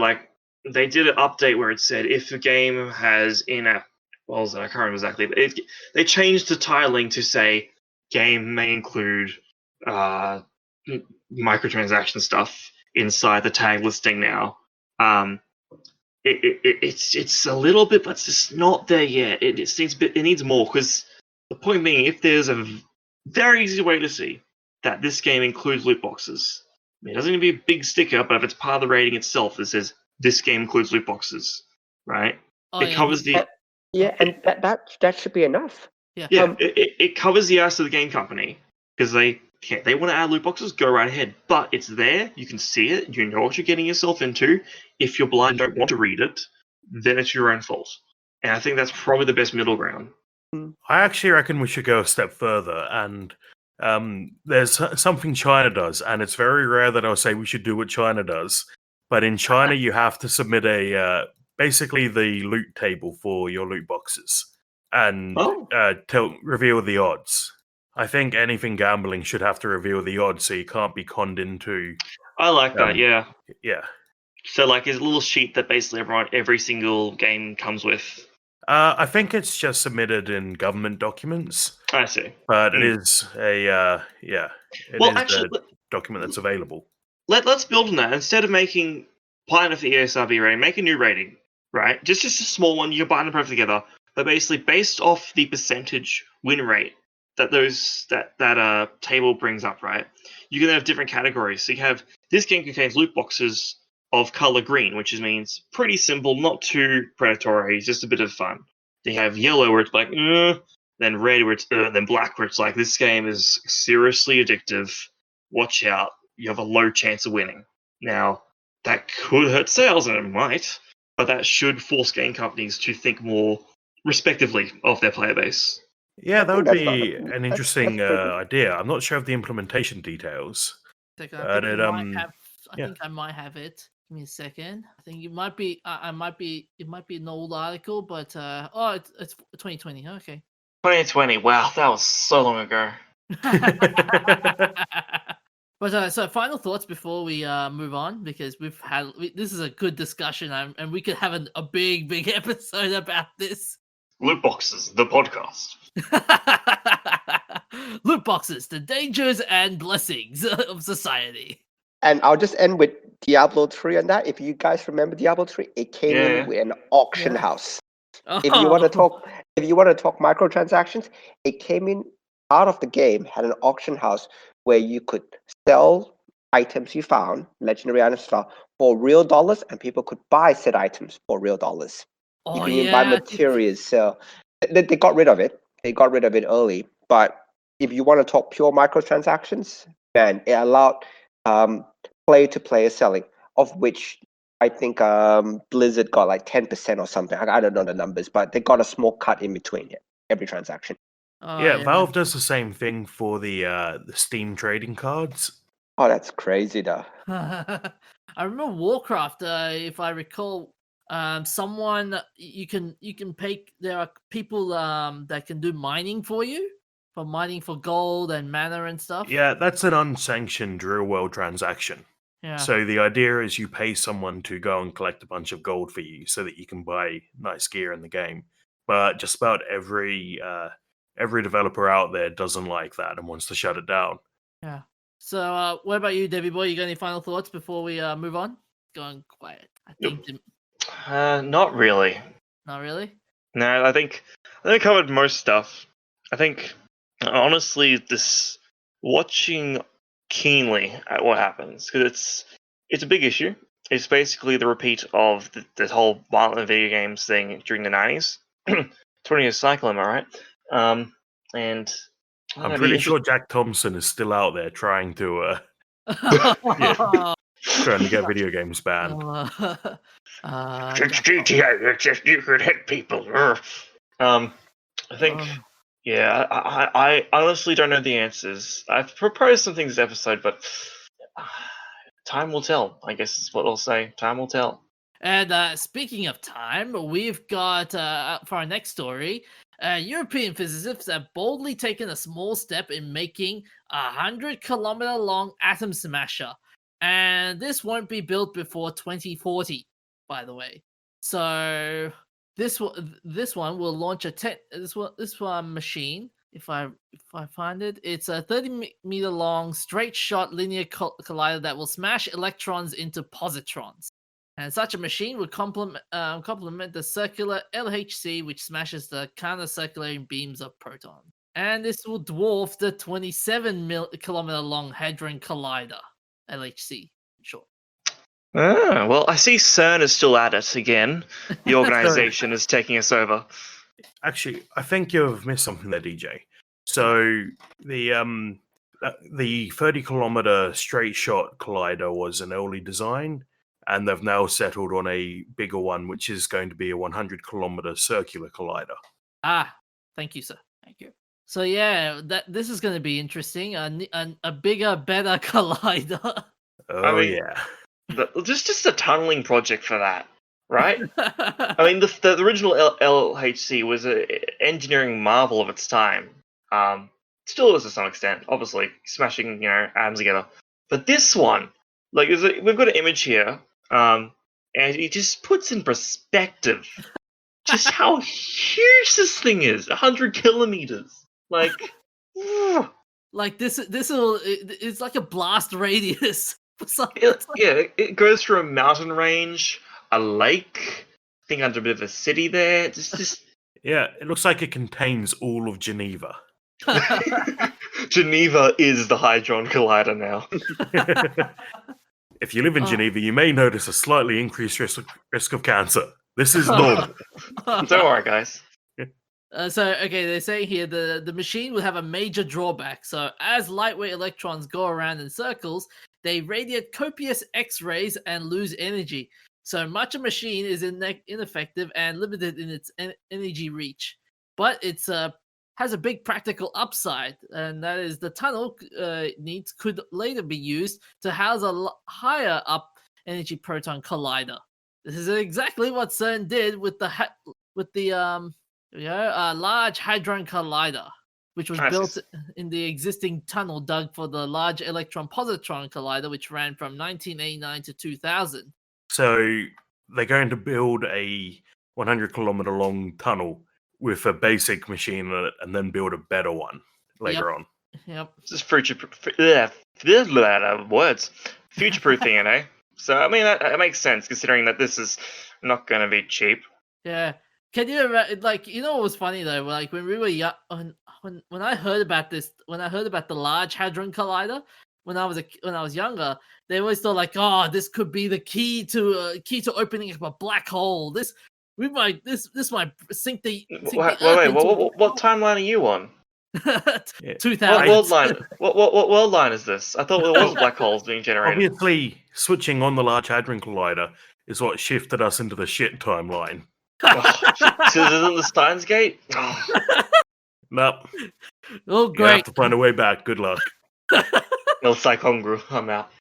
they did an update where it said if a game has in-app, what was it? I can't remember exactly, but they changed the titling to say game may include microtransaction stuff inside the tag listing now. It's a little bit, but it's just not there yet. It needs more, because the point being, if there's a very easy way to see that this game includes loot boxes, it doesn't need to be a big sticker, but if it's part of the rating itself that says this game includes loot boxes, right? Covers the and that should be enough. Yeah, it covers the ass of the game company, because they want to add loot boxes, go right ahead. But it's there, you can see it, you know what you're getting yourself into. If you're blind and don't want to read it, then it's your own fault. And I think that's probably the best middle ground. I actually reckon we should go a step further, and there's something China does, and it's very rare that I'll say we should do what China does. But in China, you have to submit basically the loot table for your loot boxes and reveal the odds. I think anything gambling should have to reveal the odds, so you can't be conned into. I like that. Yeah. Yeah. So like, there's a little sheet that basically every single game comes with. I think it's just submitted in government documents. I see. But it is a document that's available. Let's build on that. Instead of making part of the ESRB rating, make a new rating, right? Just a small one. You can bind them both together, but basically based off the percentage win rate that that table brings up, right? You can have different categories. So you have this game contains loot boxes of color green, which means pretty simple, not too predatory, just a bit of fun. They have yellow where it's like, then red where it's then black where it's like, this game is seriously addictive. Watch out. You have a low chance of winning. Now, that could hurt sales, and it might, but that should force game companies to think more respectively of their player base. Yeah, that would be an interesting idea. I'm not sure of the implementation details. I think I might have it. Give me a second. I think it might be. It might be an old article, but it's 2020. Okay. 2020. Wow, that was so long ago. But so final thoughts before we move on, because this is a good discussion, and we could have a big episode about this. Lootboxes, the podcast. Lootboxes, the dangers and blessings of society. And I'll just end with Diablo 3 on that. If you guys remember Diablo 3, it came in with an auction house. Oh. If you want to talk microtransactions, it came in out of the game, had an auction house where you could sell items you found, legendary items found, for real dollars, and people could buy said items for real dollars. You can even buy materials. So they got rid of it. They got rid of it early. But if you want to talk pure microtransactions, man, it allowed player-to-player selling, of which I think Blizzard got like 10% or something. I don't know the numbers, but they got a small cut in between every transaction. Valve does the same thing for the Steam trading cards. Oh, that's crazy, though. I remember Warcraft. If I recall, someone you can pay. There are people that can do mining for you, for mining for gold and mana and stuff. Yeah, that's an unsanctioned real world transaction. Yeah. So the idea is you pay someone to go and collect a bunch of gold for you so that you can buy nice gear in the game. But just about every developer out there doesn't like that and wants to shut it down. Yeah. So what about you, Deviboy? You got any final thoughts before we move on? Going quiet. I think. Not really. Not really? No, I think I covered most stuff. I think, honestly, this watching keenly at what happens, because it's a big issue. It's basically the repeat of the whole violent video games thing during the 90s. 20-year cycle, am I right? And I'm pretty sure Jack Thompson is still out there trying to trying to get video games banned. GTA, it's just you could hit people. I think, I honestly don't know the answers. I've proposed some things this episode, but time will tell. I guess is what I'll say. Time will tell. And speaking of time, we've got, for our next story, European physicists have boldly taken a small step in making a 100-kilometer-long atom smasher. And this won't be built before 2040, by the way. So this one will launch this one machine. If I find it, it's a 30-meter long straight shot linear collider that will smash electrons into positrons. And such a machine would complement the circular LHC, which smashes the counter-circulating beams of protons. And this will dwarf the 27-kilometer-long Hadron Collider, LHC, in short. Ah, well, I see CERN is still at it again. The organization is taking us over. Actually, I think you've missed something there, DJ. So the 30-kilometer straight shot collider was an early design, and they've now settled on a bigger one, which is going to be a 100-kilometer circular collider. Ah, Thank you, sir. Thank you. So yeah, this is going to be interesting. A bigger, better collider. Oh mean, yeah. Just a tunneling project for that, right? I mean, the original LHC was an engineering marvel of its time. Still is to some extent, obviously smashing atoms together. But this one, like, we've got an image here, and it just puts in perspective just how huge this thing is. 100 kilometers, like. Like it's like a blast radius. It goes through a mountain range, a lake. I think under a bit of a city there. Just Yeah, it looks like it contains all of Geneva. Geneva is the Hadron Collider now. If you live in Geneva, you may notice a slightly increased risk of cancer. This is normal. Don't worry, guys. Okay, they say here the machine will have a major drawback. So as lightweight electrons go around in circles, they radiate copious X-rays and lose energy. So much a machine is ineffective and limited in its energy reach. But it's has a big practical upside, and that is the tunnel needs could later be used to house a higher up energy proton collider. This is exactly what CERN did with the Large Hadron Collider, which was built in the existing tunnel dug for the Large Electron Positron Collider, which ran from 1989 to 2000. So they're going to build a 100-kilometer long tunnel with a basic machine in it, and then build a better one later on. Yep. This is words. Future-proofing, So I mean that makes sense considering that this is not going to be cheap. Yeah. Can you what was funny though? Like when we were young, when I heard about this, when I heard about the Large Hadron Collider, when I was younger, they always thought like, oh, this could be the key to opening up a black hole. This might sink the. Wait, what timeline are you on? 2000. What world line is this? I thought there was black holes being generated. Obviously, switching on the Large Hadron Collider is what shifted us into the shit timeline. So isn't the Steins Gate? Nope. Oh, great. You have to find a way back. Good luck. No, Psychongru, I'm out.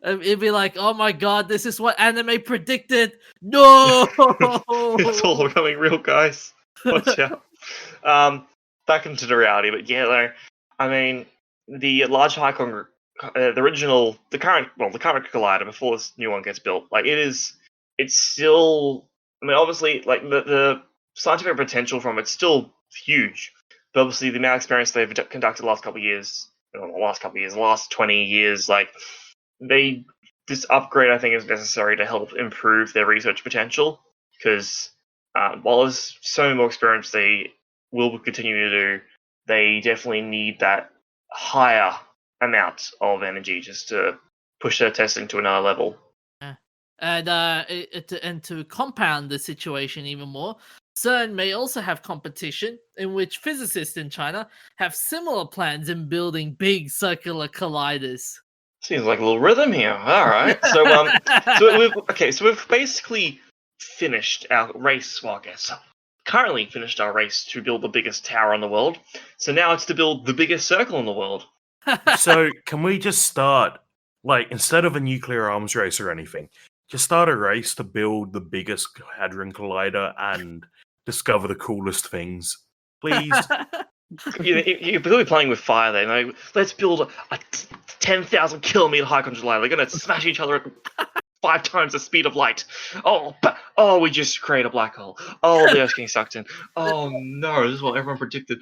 It'd be like, oh my god, this is what anime predicted. No, it's all becoming real, guys. Watch out. Back into the reality, but yeah, I mean, the Large Hadron, the current collider before this new one gets built, it's still. I mean, obviously, like the scientific potential from it's still huge, but obviously the amount of experience they've conducted the last 20 years, this upgrade I think is necessary to help improve their research potential because while there's so many more experience they will continue to do, they definitely need that higher amount of energy just to push their testing to another level. And to compound the situation even more, CERN may also have competition in which physicists in China have similar plans in building big circular colliders. Seems like a little rhythm here. All right. So we've basically finished our race. Well, I guess currently finished our race to build the biggest tower in the world. So now it's to build the biggest circle in the world. So can we just start, instead of a nuclear arms race or anything, just start a race to build the biggest Hadron Collider and discover the coolest things, please? You're really playing with fire there. Let's build a 10,000 kilometer Hadron Collider. They're going to smash each other at 5 times the speed of light. We just create a black hole. Oh, the Earth's getting sucked in. Oh no, this is what everyone predicted.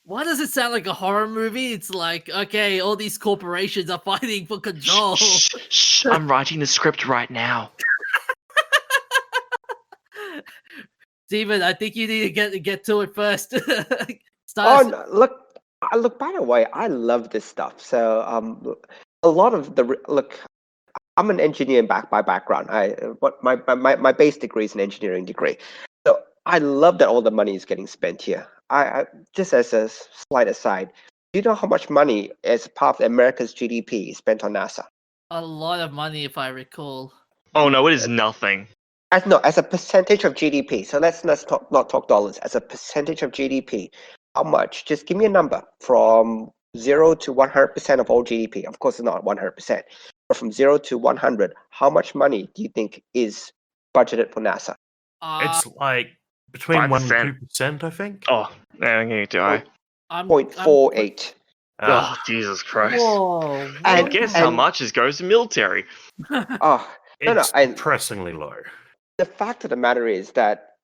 Why does it sound like a horror movie? It's like, okay, all these corporations are fighting for control. Shh, I'm writing the script right now. Steven, I think you need to get to it first. Look, by the way, I love this stuff. So a lot of I'm an engineer by background. My base degree is an engineering degree. So I love that all the money is getting spent here. I just as a slight aside, do you know how much money as part of America's GDP is spent on NASA? A lot of money, if I recall. Oh no, it is nothing. as a percentage of GDP. So let's not talk dollars. As a percentage of GDP, how much? Just give me a number from 0 to 100% of all GDP. Of course, it's not 100%, but from 0 to 100, how much money do you think is budgeted for NASA? It's like between 1 and 5%. 2%, I think. Oh, man, I'm too high. 0.48. Oh, Jesus Christ. Whoa! And- Guess how much goes to military? Oh, It's and depressingly low. the fact of the matter is that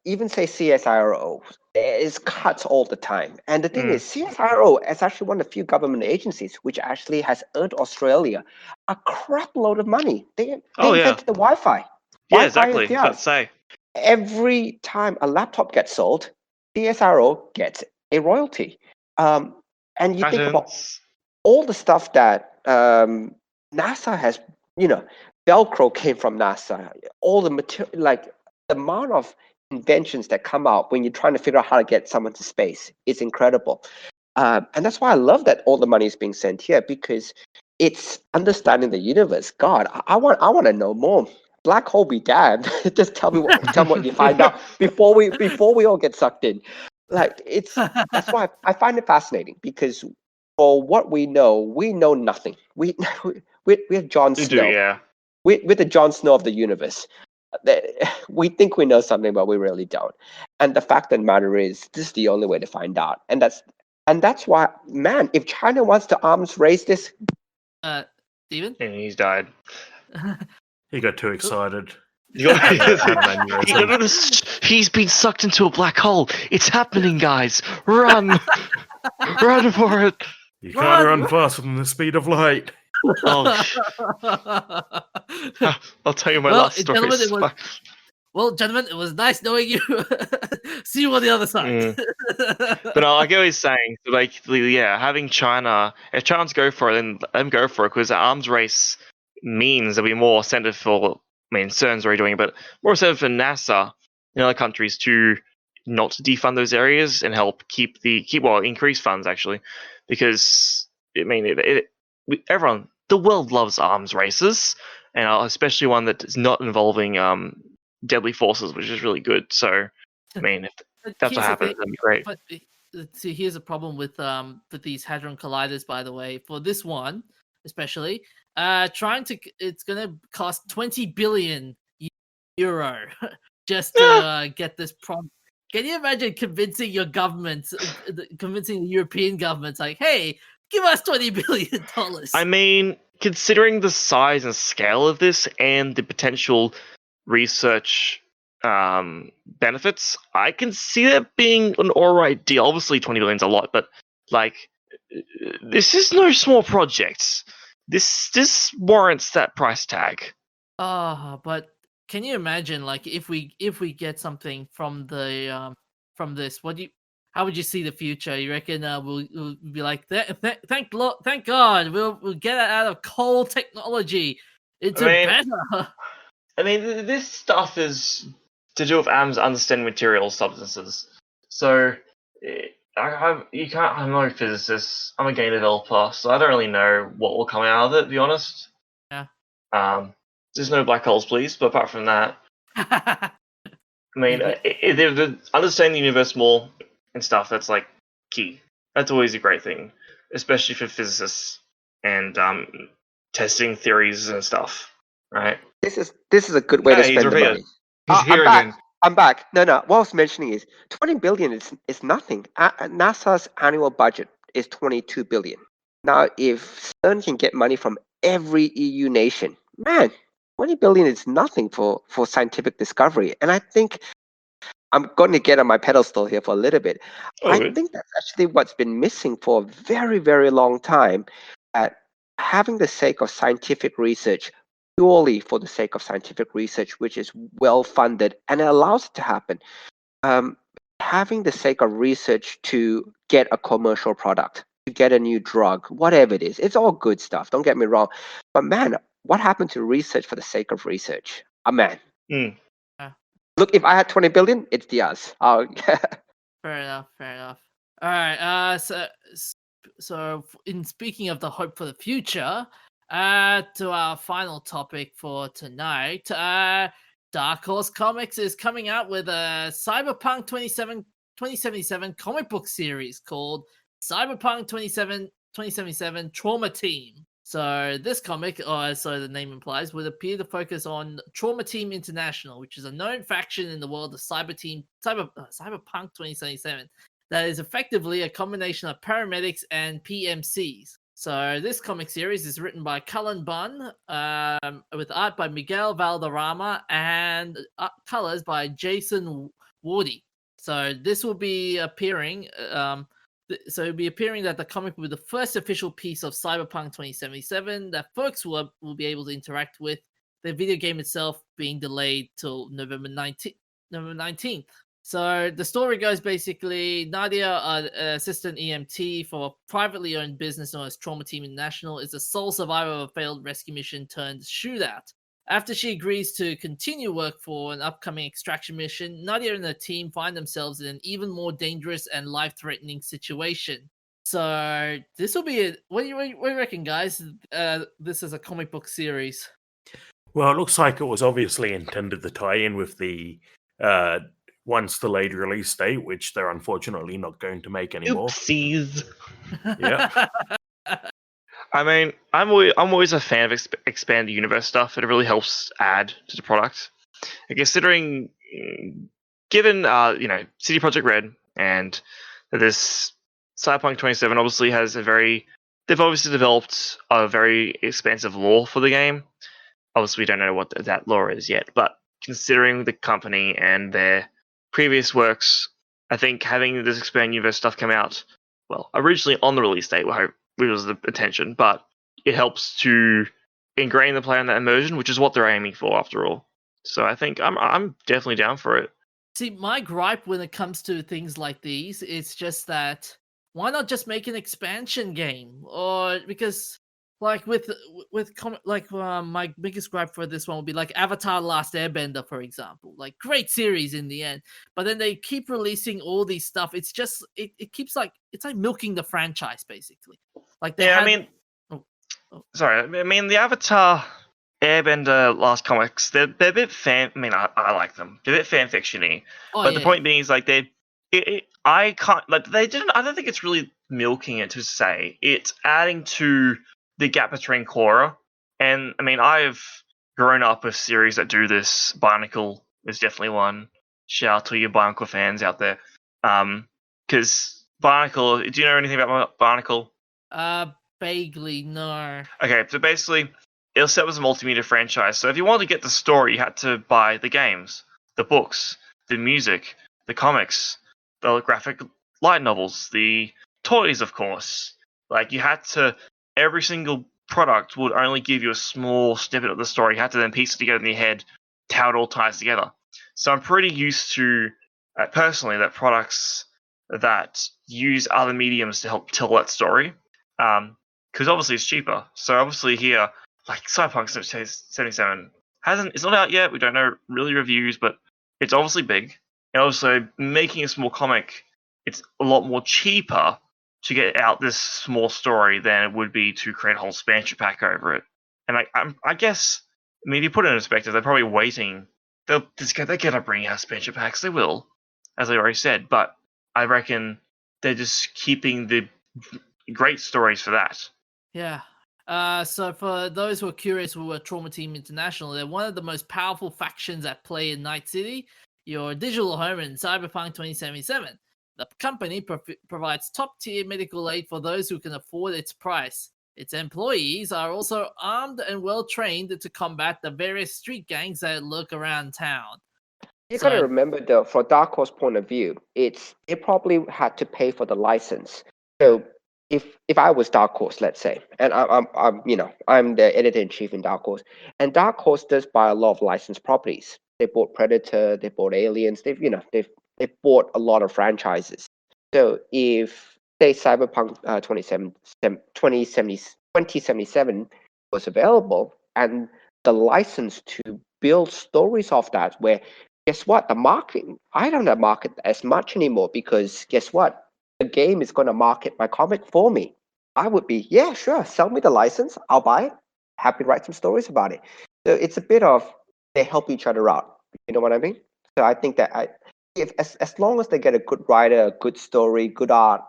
even say CSIRO, there is cuts all the time. And the thing is, CSIRO is actually one of the few government agencies which actually has earned Australia a crap load of money. They invented the Wi-Fi. Yeah, Wi-Fi exactly. is theirs. Let's say. Every time a laptop gets sold, CSIRO gets a royalty. And you think about Patents. all the stuff that NASA has, Velcro came from NASA. All the material, like the amount of inventions that come out when you're trying to figure out how to get someone to space is incredible. And that's why I love that all the money is being sent here, because it's understanding the universe. God, I want to know more. Black hole be damned. Just tell me what you find out before we all get sucked in. Like that's why I find it fascinating, because for what we know nothing. We're Jon Snow. Yeah. We're the Jon Snow of the universe. We think we know something, but we really don't. And the fact of the matter is, this is the only way to find out. And that's why, man, if China wants to arms race this, Steven? And he's died. He got too excited. He's been sucked into a black hole. It's happening, guys. Run. Run for it. You can't run faster than the speed of light. Oh, I'll tell you my last story. Gentlemen, it was nice knowing you. See you on the other side. But no, I get what he's saying. So basically, yeah, having China, if China's go for it, then let them go for it, because the arms race means there'll be more incentive for, CERN's already doing it, but more incentive for NASA in other countries to not defund those areas and help increase funds, actually, because everyone, the world loves arms races, and especially one that is not involving deadly forces, which is really good. So, if that's what happens, that'd be great. But see, here's a problem with these Hadron Colliders, by the way. For this one, especially, it's gonna cost 20 billion euro just to get this problem. Can you imagine convincing your governments, convincing the European governments, like, hey, give us $20 billion? Considering the size and scale of this and the potential research benefits, I can see that being an alright deal. Obviously, 20 billion is a lot, but this is no small project. This warrants that price tag. But can you imagine, if we get something from the from this, how would you see the future? You reckon we'll be like, thank God, we'll get it out of coal technology. It's better. This stuff is to do with understanding material substances. So I'm not a physicist. I'm a game developer, so I don't really know what will come out of it, to be honest. Yeah. There's no black holes, please. But apart from that, understanding the universe more and stuff, that's key. That's always a great thing, especially for physicists and testing theories and stuff. Right. This is a good way to spend the money. He's here again. I'm back. No. What I was mentioning is 20 billion is nothing. NASA's annual budget is 22 billion. Now, if CERN can get money from every EU nation, man, 20 billion is nothing for scientific discovery. And I think I'm going to get on my pedestal here for a little bit. I think that's actually what's been missing for a very, very long time. At having the sake of scientific research, purely for the sake of scientific research, which is well funded and it allows it to happen. Having the sake of research to get a commercial product, to get a new drug, whatever it is, it's all good stuff. Don't get me wrong, but man, what happened to research for the sake of research? Man. Look, if I had 20 billion, it's theirs. Fair enough. All right. So in speaking of the hope for the future, to our final topic for tonight, Dark Horse Comics is coming out with a Cyberpunk 2077 comic book series called Cyberpunk 2077 Trauma Team. So this comic, so the name implies, would appear to focus on Trauma Team International, which is a known faction in the world of Cyberpunk 2077 that is effectively a combination of paramedics and PMCs. So this comic series is written by Cullen Bunn, with art by Miguel Valderrama and colors by Jason Wardy. So this will be appearing. So it'll be appearing that the comic will be the first official piece of Cyberpunk 2077 that folks will be able to interact with. The video game itself being delayed till November 19th. So the story goes basically, Nadia, an assistant EMT for a privately owned business known as Trauma Team International, is the sole survivor of a failed rescue mission turned shootout. After she agrees to continue work for an upcoming extraction mission, Nadia and her team find themselves in an even more dangerous and life-threatening situation. So this will be what do you reckon, guys? This is a comic book series. Well, it looks like it was obviously intended to tie in with the once delayed release date, which they're unfortunately not going to make anymore. Oopsies. Yeah. I mean, I'm always a fan of expanded universe stuff. It really helps add to the product. And considering, given CD Projekt Red and this Cyberpunk 27 obviously has they've obviously developed a very expansive lore for the game. Obviously, we don't know what that lore is yet, but considering the company and their previous works, I think having this expanded universe stuff come out, well, originally on the release date, which was the intention, but it helps to ingrain the player in that immersion, which is what they're aiming for after all. So I think I'm definitely down for it. See, my gripe when it comes to things like these, it's just that why not just make an expansion game? Or because like my biggest gripe for this one would be like Avatar: The Last Airbender, for example. Like great series in the end, but then they keep releasing all these stuff. It's just it keeps like it's like milking the franchise basically. Like sorry, I mean the Avatar Airbender last comics, they're a bit I like them. They're a bit fan fiction-y. But the point being is like I don't think it's really milking it to say. It's adding to the gap between Korra. And I mean I've grown up with series that do this. Bionicle is definitely one. Shout out to your Bionicle fans out there. Because Bionicle, do you know anything about Bionicle? Vaguely, no. Okay, so basically, it set was a multimedia franchise. So if you wanted to get the story, you had to buy the games, the books, the music, the comics, the graphic light novels, the toys, of course. Like, you had to... Every single product would only give you a small snippet of the story. You had to then piece it together in your head, how it all ties together. So I'm pretty used to, personally, that products that use other mediums to help tell that story. Because obviously it's cheaper. So obviously here, like Cyberpunk 77 it's not out yet. We don't know really reviews, but it's obviously big. And also making a small comic, it's a lot more cheaper to get out this small story than it would be to create a whole expansion pack over it. And I guess, I mean, if you put it in perspective, they're probably waiting. They're gonna bring out expansion packs. They will, as I already said. But I reckon they're just keeping the great stories for that. Yeah. So for those who are curious who are Trauma Team International, they're one of the most powerful factions at play in Night City, your digital home in Cyberpunk 2077. The company provides top-tier medical aid for those who can afford its price. Its employees are also armed and well-trained to combat the various street gangs that lurk around town. You gotta remember though, for Dark Horse point of view, they probably had to pay for the license. So if I was Dark Horse, let's say, and I'm the editor in chief in Dark Horse, and Dark Horse does buy a lot of licensed properties. They bought Predator, they bought Aliens, they've bought a lot of franchises. So if say Cyberpunk 2077 was available, and the license to build stories off that, where guess what, the marketing, I don't market as much anymore because guess what? The game is going to market my comic for me. I would be, yeah, sure, sell me the license, I'll buy it. Happy to write some stories about it. So it's a bit of, they help each other out. You know what I mean? So I think that if as long as they get a good writer, a good story, good art,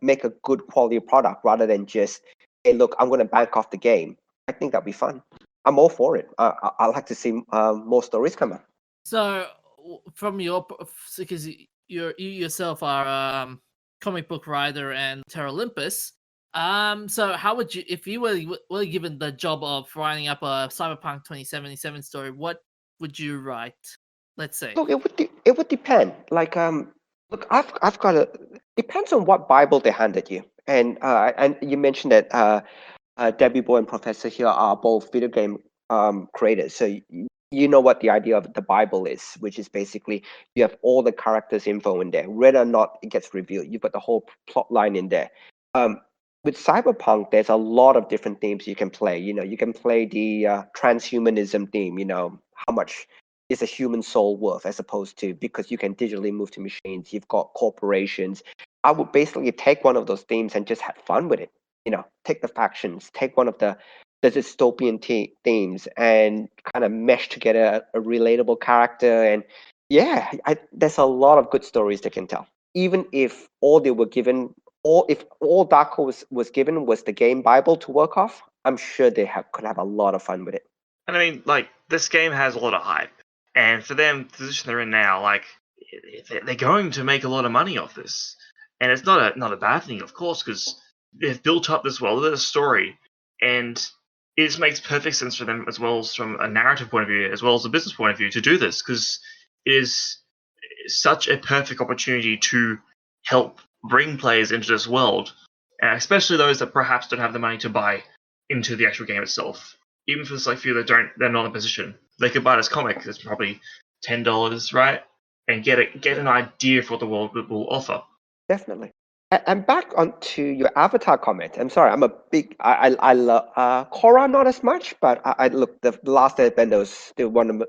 make a good quality product rather than just, hey, look, I'm going to bank off the game. I think that'd be fun. I'm all for it. I like to see more stories come out. So, from because you yourself are comic book writer and Terra Olympus. So how would you, if you were given the job of writing up a Cyberpunk 2077 story, what would you write? Let's say. Look, it would depend. Like, look, I've got a. Depends on what Bible they handed you, and you mentioned that Deviboy and Professor here are both video game creators, so you know what the idea of the Bible is, which is basically you have all the characters' info in there, whether or not it gets revealed. You've got the whole plot line in there. With Cyberpunk, there's a lot of different themes you can play. You can play the transhumanism theme. How much is a human soul worth, as opposed to, because you can digitally move to machines, you've got corporations. I would basically take one of those themes and just have fun with it. Take the factions, take one of the dystopian themes, and kind of mesh together a relatable character. And yeah, there's a lot of good stories they can tell. Even if all they were given, or if all Dark Horse was given was the game Bible to work off, I'm sure they could have a lot of fun with it. And I mean, like, this game has a lot of hype. And for them, the position they're in now, like, they're going to make a lot of money off this. And it's not a bad thing, of course, because they've built up this world, there's a story, and it just makes perfect sense for them, as well as from a narrative point of view, as well as a business point of view, to do this, because it is such a perfect opportunity to help bring players into this world, and especially those that perhaps don't have the money to buy into the actual game itself. Even for like few that they're not in a position, they could buy this comic. It's probably $10, right, and get an idea for what the world will offer. Definitely. And back onto your Avatar comment. I'm sorry, I'm a big. I love Korra, not as much, but I look, the Last Airbender was still one of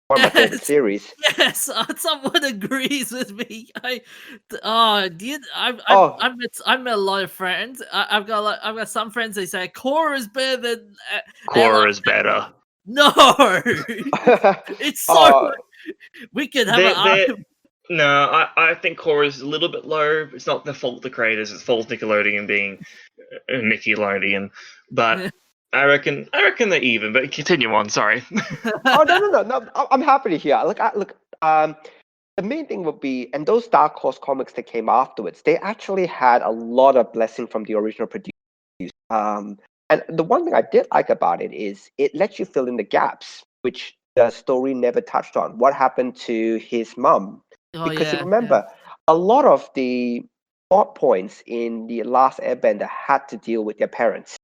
my favorite series. Yes, someone agrees with me. I've met a lot of friends. I've got some friends. They say Korra is better than Korra is better. No, it's so. We could have an argument. No, I think Korra is a little bit low. It's not the fault of the creators. It's the fault of Nickelodeon being Nickelodeon. But I reckon they're even. But continue on. Sorry. Oh no! I'm happy to hear. The main thing would be, and those Dark Horse comics that came afterwards, they actually had a lot of blessing from the original producers. And the one thing I did like about it is it lets you fill in the gaps, which the story never touched on. What happened to his mum? Because you remember, a lot of the plot points in the Last Airbender had to deal with their parents.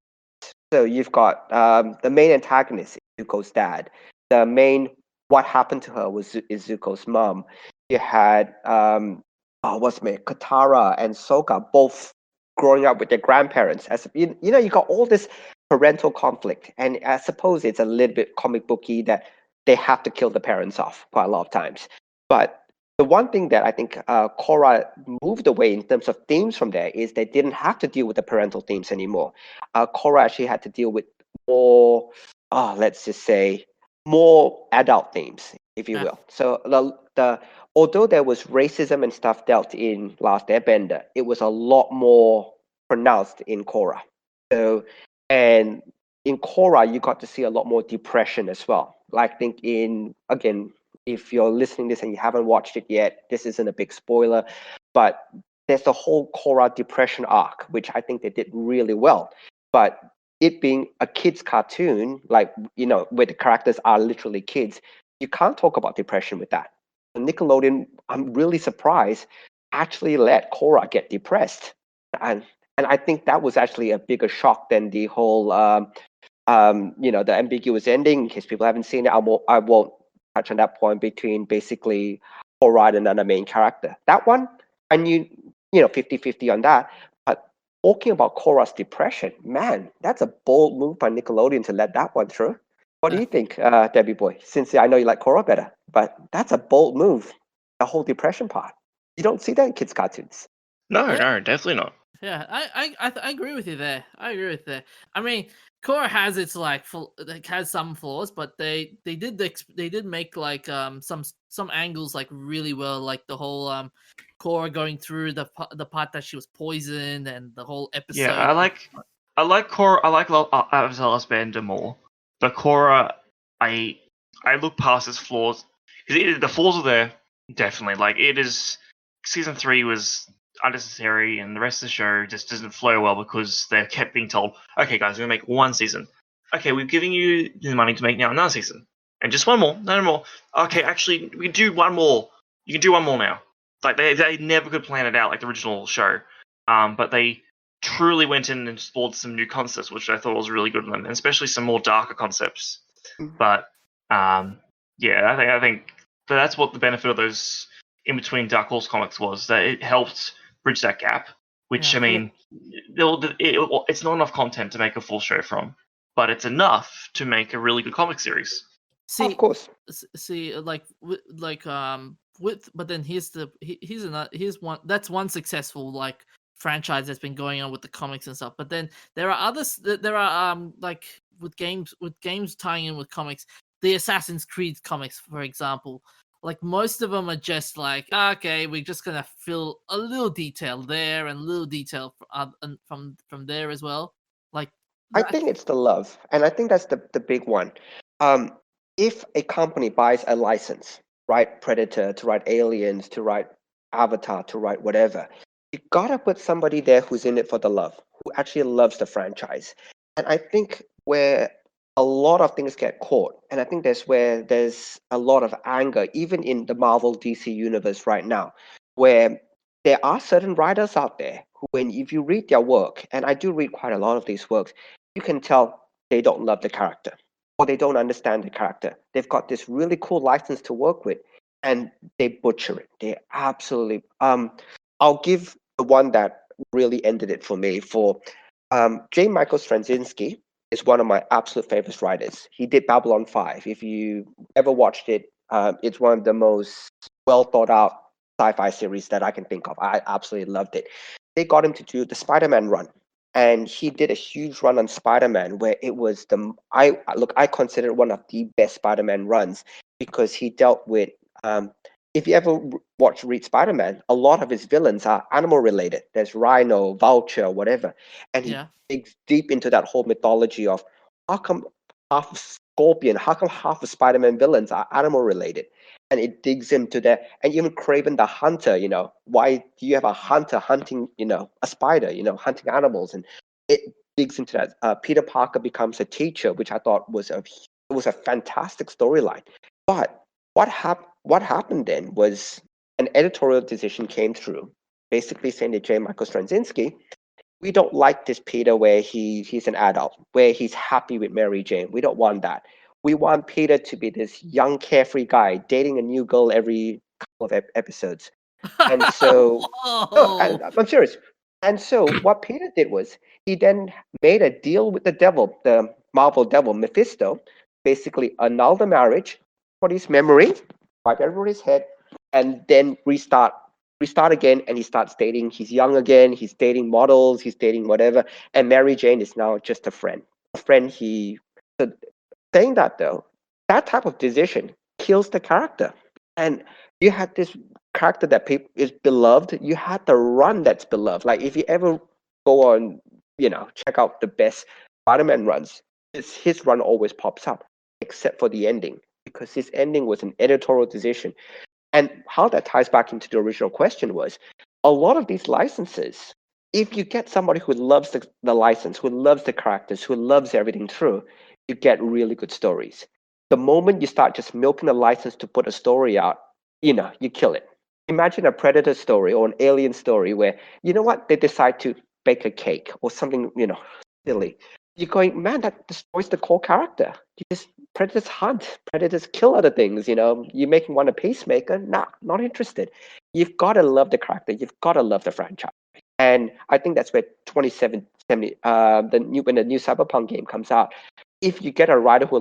So you've got the main antagonist, Zuko's dad. The main what happened to her is Zuko's mom. You had Katara and Sokka both growing up with their grandparents. As you got all this parental conflict, and I suppose it's a little bit comic booky that they have to kill the parents off quite a lot of times. But the one thing that I think Korra moved away in terms of themes from there is they didn't have to deal with the parental themes anymore. Korra actually had to deal with more, let's just say, more adult themes, if you will. So although there was racism and stuff dealt in Last Airbender, it was a lot more pronounced in Korra. So, and in Korra, you got to see a lot more depression as well. Like, I think if you're listening to this and you haven't watched it yet, this isn't a big spoiler, but there's the whole Korra depression arc, which I think they did really well. But it being a kid's cartoon, where the characters are literally kids, you can't talk about depression with that. Nickelodeon, I'm really surprised, actually let Korra get depressed. And I think that was actually a bigger shock than the whole, the ambiguous ending. In case people haven't seen it, I won't touch on that point between basically Korra and another main character. That one, I knew, 50-50 on that. But talking about Korra's depression, man, that's a bold move by Nickelodeon to let that one through. What do you think, Deviboy? Since I know you like Korra better, but that's a bold move, the whole depression part. You don't see that in kids' cartoons. No, definitely not. Yeah, I agree with you there. I mean, Korra has its like has some flaws, but they did make like some angles like really well, like the whole Korra going through the part that she was poisoned and the whole episode. Yeah, I like Korra. I like Avatar Last Bender more, but Korra, I look past its flaws because the flaws are there definitely. Like it is, season 3 was unnecessary, and the rest of the show just doesn't flow well because they kept being told, "Okay, guys, we're gonna make one season. Okay, we're giving you the money to make now another season, and just one more, no more. Okay, actually, we can do one more. You can do one more now." Like they never could plan it out like the original show, but they truly went in and explored some new concepts, which I thought was really good of them, and especially some more darker concepts. But yeah, I think but that's what the benefit of those in between Dark Horse comics was, that it helped bridge that gap. Which Yeah. I mean, it's not enough content to make a full show from, but it's enough to make a really good comic series. See, Of course. see, but then here's one that's one successful like franchise that's been going on with the comics and stuff. But then there are others. There are like with games tying in with comics. The Assassin's Creed comics, for example, like most of them are just like, okay, we're just gonna fill a little detail there and a little detail from there as well. Like I think it's the love, and I think that's the big one. If a company buys a license, write Predator, to write Aliens, to write Avatar, to write whatever, you gotta put somebody there who's in it for the love, who actually loves the franchise. And I think where a lot of things get caught, and I think that's where there's a lot of anger, even in the Marvel DC universe right now, where there are certain writers out there who, when if you read their work, and I do read quite a lot of these works, you can tell they don't love the character or they don't understand the character. They've got this really cool license to work with, and they butcher it. They absolutely. I'll give the one that really ended it for me. For J. Michael Straczynski is one of my absolute favorite writers. He did Babylon 5. If you ever watched it, it's one of the most well thought out sci-fi series that I can think of. I absolutely loved it. They got him to do the Spider-Man run, and he did a huge run on Spider-Man where it was I consider it one of the best Spider-Man runs, because he dealt with if you ever read Spider-Man, a lot of his villains are animal related. There's Rhino, Vulture, whatever, and he digs deep into that whole mythology of how come half of Scorpion, how come half of Spider-Man villains are animal related, and it digs into that. And even Kraven the Hunter, why do you have a hunter hunting, a spider, hunting animals, and it digs into that. Peter Parker becomes a teacher, which I thought was a fantastic storyline. But what happened then was an editorial decision came through, basically saying to J. Michael Straczynski, we don't like this Peter where he's an adult, where he's happy with Mary Jane. We don't want that. We want Peter to be this young, carefree guy dating a new girl every couple of episodes. And so, I'm serious. And so what Peter did was he then made a deal with the devil, the Marvel devil, Mephisto, basically annul the marriage, for his memory, wipe everybody's head, and then restart again. And he starts dating. He's young again. He's dating models. He's dating whatever. And Mary Jane is now just a friend. So saying that though, that type of decision kills the character. And you had this character that is beloved. You had the run that's beloved. Like if you ever go on, check out the best Spider-Man runs, his run always pops up, except for the ending, because his ending was an editorial decision. And how that ties back into the original question was, a lot of these licenses, if you get somebody who loves the license, who loves the characters, who loves everything through, you get really good stories. The moment you start just milking the license to put a story out, you kill it. Imagine a Predator story or an Alien story where, they decide to bake a cake or something, silly. You're going, man, that destroys the core character. Predators hunt, predators kill other things, You're making one a pacemaker. Nah, not interested. You've got to love the character. You've got to love the franchise. And I think that's where 2070, when the new Cyberpunk game comes out, if you get a writer who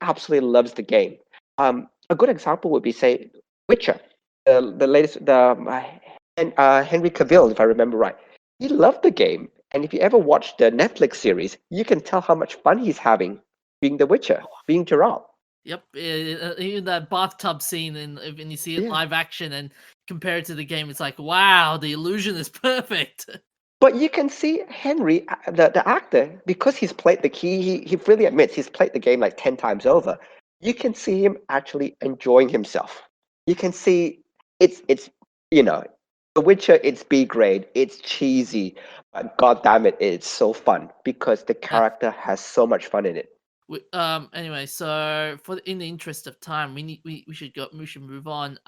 absolutely loves the game, a good example would be, say, Witcher, the latest, Henry Cavill, if I remember right. He loved the game, And if you ever watch the Netflix series, you can tell how much fun he's having being the Witcher, being Geralt. Yep, even that bathtub scene, when you see it live action and compare it to the game, it's like, wow, the illusion is perfect. But you can see Henry, the actor, because he's played he freely admits he's played the game like 10 times over. You can see him actually enjoying himself. You can see it's The Witcher, it's B grade, it's cheesy, but god damn it, it's so fun because the character has so much fun in it. Anyway, so in the interest of time, we should move on.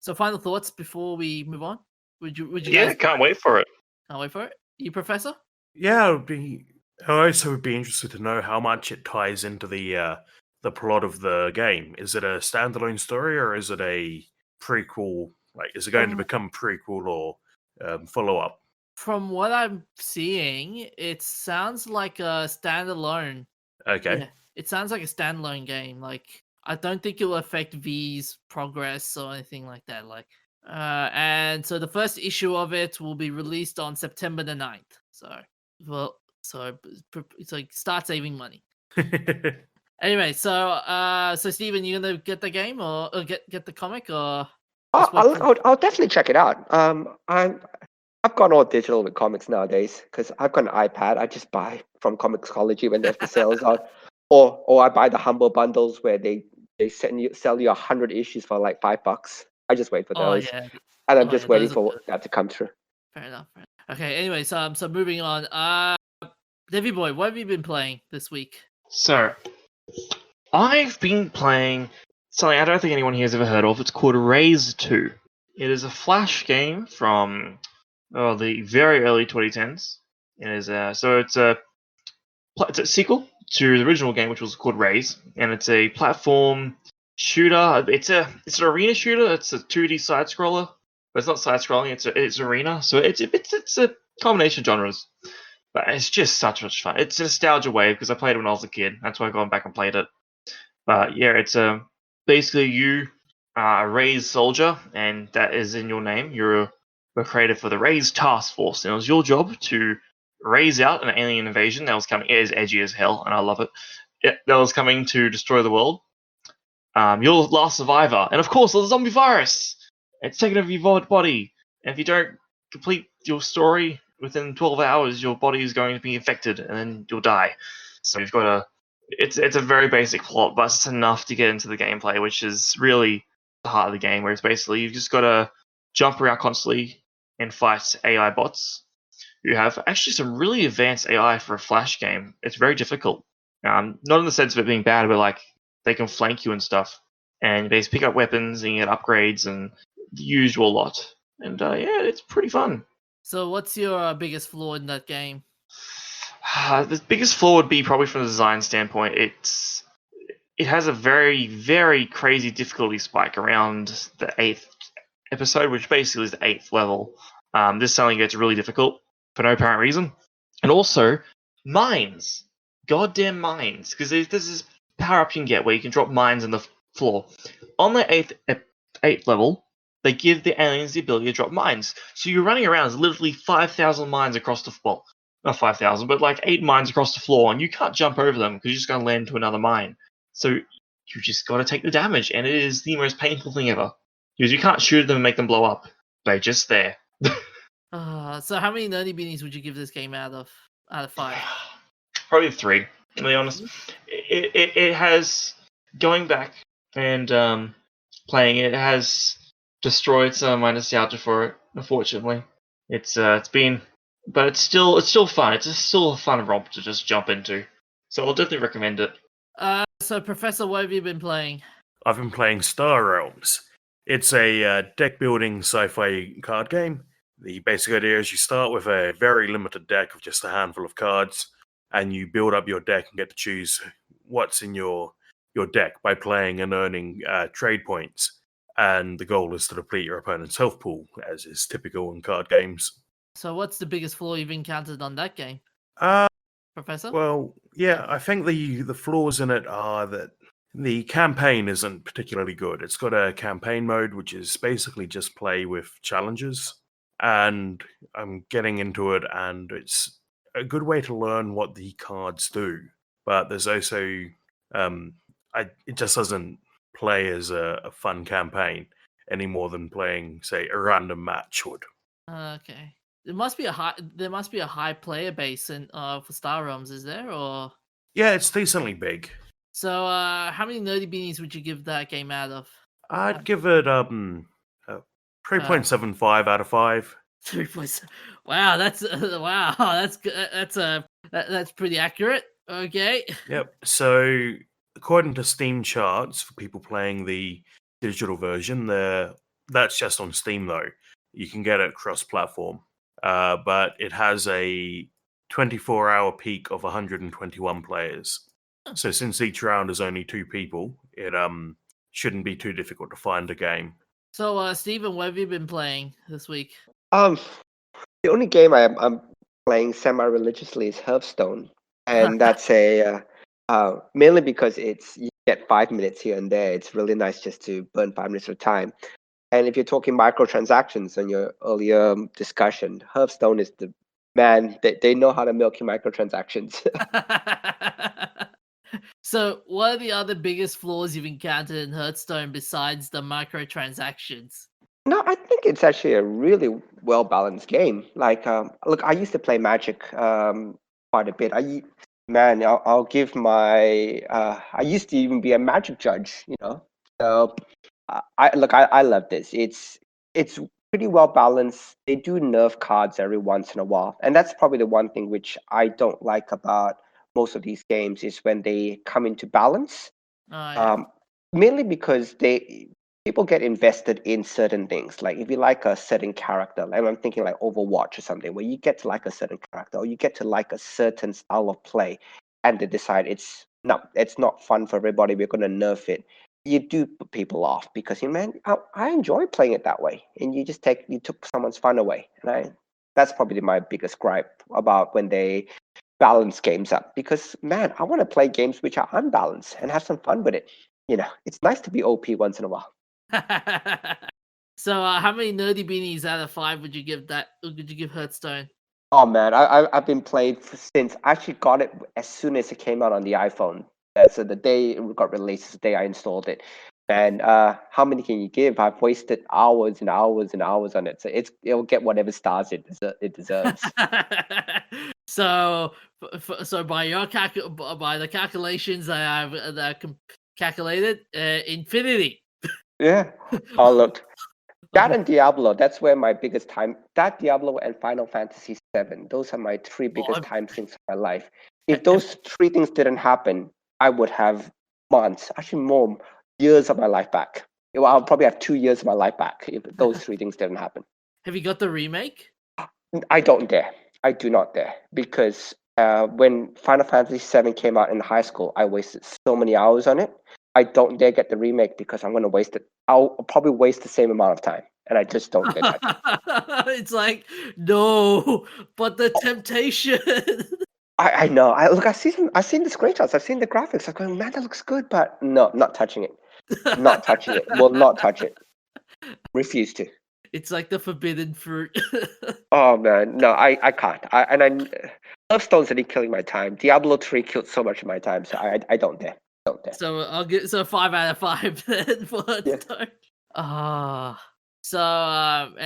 So final thoughts before we move on. Would you Yeah, guys can't wait for it. Can't wait for it. You, Professor? Yeah, I also would be interested to know how much it ties into the plot of the game. Is it a standalone story or is it a prequel? Like, is it going to become prequel or follow up? From what I'm seeing, it sounds like a standalone. Okay. Yeah, it sounds like a standalone game. Like, I don't think it will affect V's progress or anything like that. And so the first issue of it will be released on September the 9th. So it's like, start saving money. Anyway, so Steven, you gonna get the game or get the comic or? I'll definitely check it out. I've gone all digital with comics nowadays because I've got an iPad. I just buy from Comicsology when there's the sales on, or I buy the humble bundles where they sell you 100 issues for like $5. I just wait for those, and I'm just waiting for that to come through. Fair enough. Okay. Anyway, so moving on. Deviboy, what have you been playing this week? So, I've been playing something I don't think anyone here has ever heard of. It's called Raise 2. It is a Flash game from the very early 2010s. It is it's a sequel to the original game, which was called Raise, and it's a platform shooter. It's an arena shooter. It's a 2D side scroller, but it's not side scrolling. It's arena, so it's a combination of genres. But it's just such much fun. It's a nostalgia wave because I played it when I was a kid. That's why I've gone back and played it. But yeah, it's basically you are a Raise soldier, and that is in your name. You're created for the Raise Task Force, and it was your job to raise out an alien invasion that was coming. It is edgy as hell, and I love it. That was coming to destroy the world. You're the last survivor, and of course, there's a zombie virus. It's taking over your body, and if you don't complete your story within 12 hours, your body is going to be infected, and then you'll die. So you've got to. It's a very basic plot, but it's enough to get into the gameplay, which is really the heart of the game. Where it's basically you've just got to jump around constantly and fight AI bots. You have actually some really advanced AI for a Flash game. It's very difficult. Not in the sense of it being bad, but like they can flank you and stuff, and you basically pick up weapons and you get upgrades and the usual lot. And yeah, it's pretty fun. So, what's your biggest flaw in that game? The biggest flaw would be probably from the design standpoint. It has a very, very crazy difficulty spike around the 8th episode, which basically is the 8th level. This suddenly gets really difficult for no apparent reason. And also, mines. Goddamn mines. Because there's this power up you can get where you can drop mines on the floor. On the 8th level, they give the aliens the ability to drop mines. So you're running around, there's literally 5,000 mines across the floor. Not 5,000, but like 8 mines across the floor, and you can't jump over them because you're just going to land into another mine. So you just got to take the damage, and it is the most painful thing ever. Because you can't shoot them and make them blow up. They're just there. So how many nerdy beanies would you give this game out of 5? Probably 3, to be honest. It has, going back and playing it, has destroyed some of my nostalgia for it, unfortunately. It's been, but it's still fun. It's still a fun romp to just jump into. So I'll definitely recommend it. So Professor, what have you been playing? I've been playing Star Realms. It's a deck-building sci-fi card game. The basic idea is you start with a very limited deck of just a handful of cards, and you build up your deck and get to choose what's in your deck by playing and earning trade points. And the goal is to deplete your opponent's health pool, as is typical in card games. So what's the biggest flaw you've encountered on that game? Professor? Well, yeah, I think the flaws in it are that the campaign isn't particularly good. It's got a campaign mode, which is basically just play with challenges. and I'm getting into it, and it's a good way to learn what the cards do. But there's also, it just doesn't play as a fun campaign any more than playing, say, a random match would. Okay. There must be a high player base in for Star Realms, is there? Or Yeah, it's decently big. so how many nerdy beanies would you give that game out of? I'd give it 3.75 out of 5. 3.7. Wow, that's wow, that's pretty accurate. Okay. Yep. So according to Steam charts for people playing the digital version, that's just on Steam though. You can get it cross-platform, but it has a 24-hour peak of 121 players. So since each round is only 2 people, it shouldn't be too difficult to find a game. So, Stephen, what have you been playing this week? The only game I'm playing semi-religiously is Hearthstone, and that's mainly because you get 5 minutes here and there. It's really nice just to burn 5 minutes of time. And if you're talking microtransactions in your earlier discussion, Hearthstone is the man. They know how to milk your microtransactions. So, what are the other biggest flaws you've encountered in Hearthstone besides the microtransactions? No, I think it's actually a really well balanced game. Like, look, I used to play Magic quite a bit. I'll give my. I used to even be a Magic judge. So I love this. It's pretty well balanced. They do nerf cards every once in a while, and that's probably the one thing which I don't like about most of these games is when they come into balance. Oh, yeah. Mainly because people get invested in certain things. Like if you like a certain character, and I'm thinking like Overwatch or something, where you get to like a certain character or you get to like a certain style of play, and they decide it's not fun for everybody. We're going to nerf it. You do put people off because I enjoy playing it that way, and you took someone's fun away, and that's probably my biggest gripe about when they balance games up because man, I want to play games which are unbalanced and have some fun with it. It's nice to be OP once in a while. So, how many nerdy beanies out of 5 would you give that? Would you give Hearthstone? Oh man, I've been playing since I actually got it as soon as it came out on the iPhone. So the day it got released is the day I installed it. And how many can you give? I've wasted hours and hours and hours on it. So it'll get whatever stars it deserves. So by the calculations I have calculated, infinity. Yeah. Oh look, that and Diablo. That's where my biggest time. That Diablo and Final Fantasy VII. Those are my 3 biggest time sinks of my life. If those 3 things didn't happen, I would have months, actually more years of my life back. I'll probably have 2 years of my life back if those 3 things didn't happen. Have you got the remake? I don't dare. I do not dare because when Final Fantasy VII came out in high school, I wasted so many hours on it. I don't dare get the remake because I'm going to waste it. I'll probably waste the same amount of time, and I just don't dare touch it. It's like no, but the temptation. I know. I've seen the screenshots. I've seen the graphics. I'm going, man, that looks good, but no, not touching it. Not touching it. Will not touch it. Refuse to. It's like the forbidden fruit. Oh man, no, I can't. Hearthstone's already killing my time. Diablo 3 killed so much of my time, so I don't dare. Don't dare. So I'll give 5 out of 5 then for Hearthstone.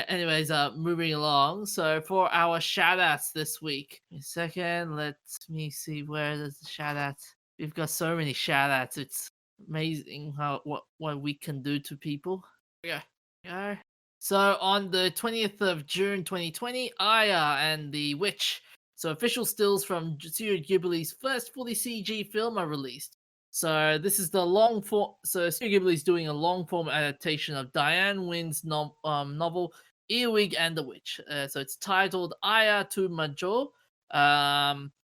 Anyways, moving along. So for our shoutouts this week, a second, let me see where there's the shoutouts. We've got so many shoutouts. It's amazing what we can do to people. Yeah. So on the 20th of June 2020, Aya and the Witch. So official stills from Studio Ghibli's first fully CG film are released. So this is the long form. So Studio Ghibli is doing a long form adaptation of Diane Nguyen's novel Earwig and the Witch. So it's titled Aya to Majo,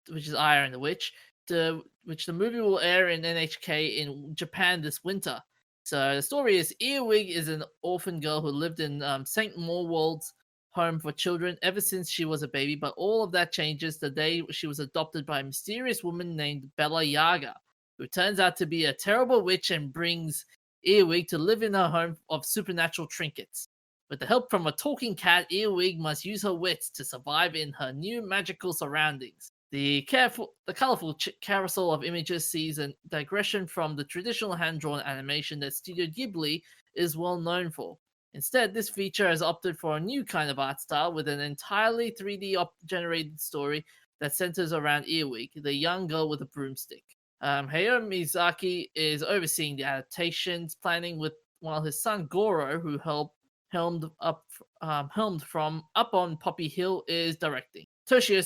which is Aya and the Witch. Which the movie will air in NHK in Japan this winter. So the story is Earwig is an orphan girl who lived in St. Morwold's home for children ever since she was a baby, but all of that changes the day she was adopted by a mysterious woman named Bella Yaga, who turns out to be a terrible witch and brings Earwig to live in her home of supernatural trinkets. With the help from a talking cat, Earwig must use her wits to survive in her new magical surroundings. The colorful carousel of images sees a digression from the traditional hand-drawn animation that Studio Ghibli is well known for. Instead, this feature has opted for a new kind of art style with an entirely 3D generated story that centers around Earwig, the young girl with a broomstick. Hayao Miyazaki is overseeing the adaptation's planning, while his son Goro, who helmed from Up on Poppy Hill, is directing. Toshio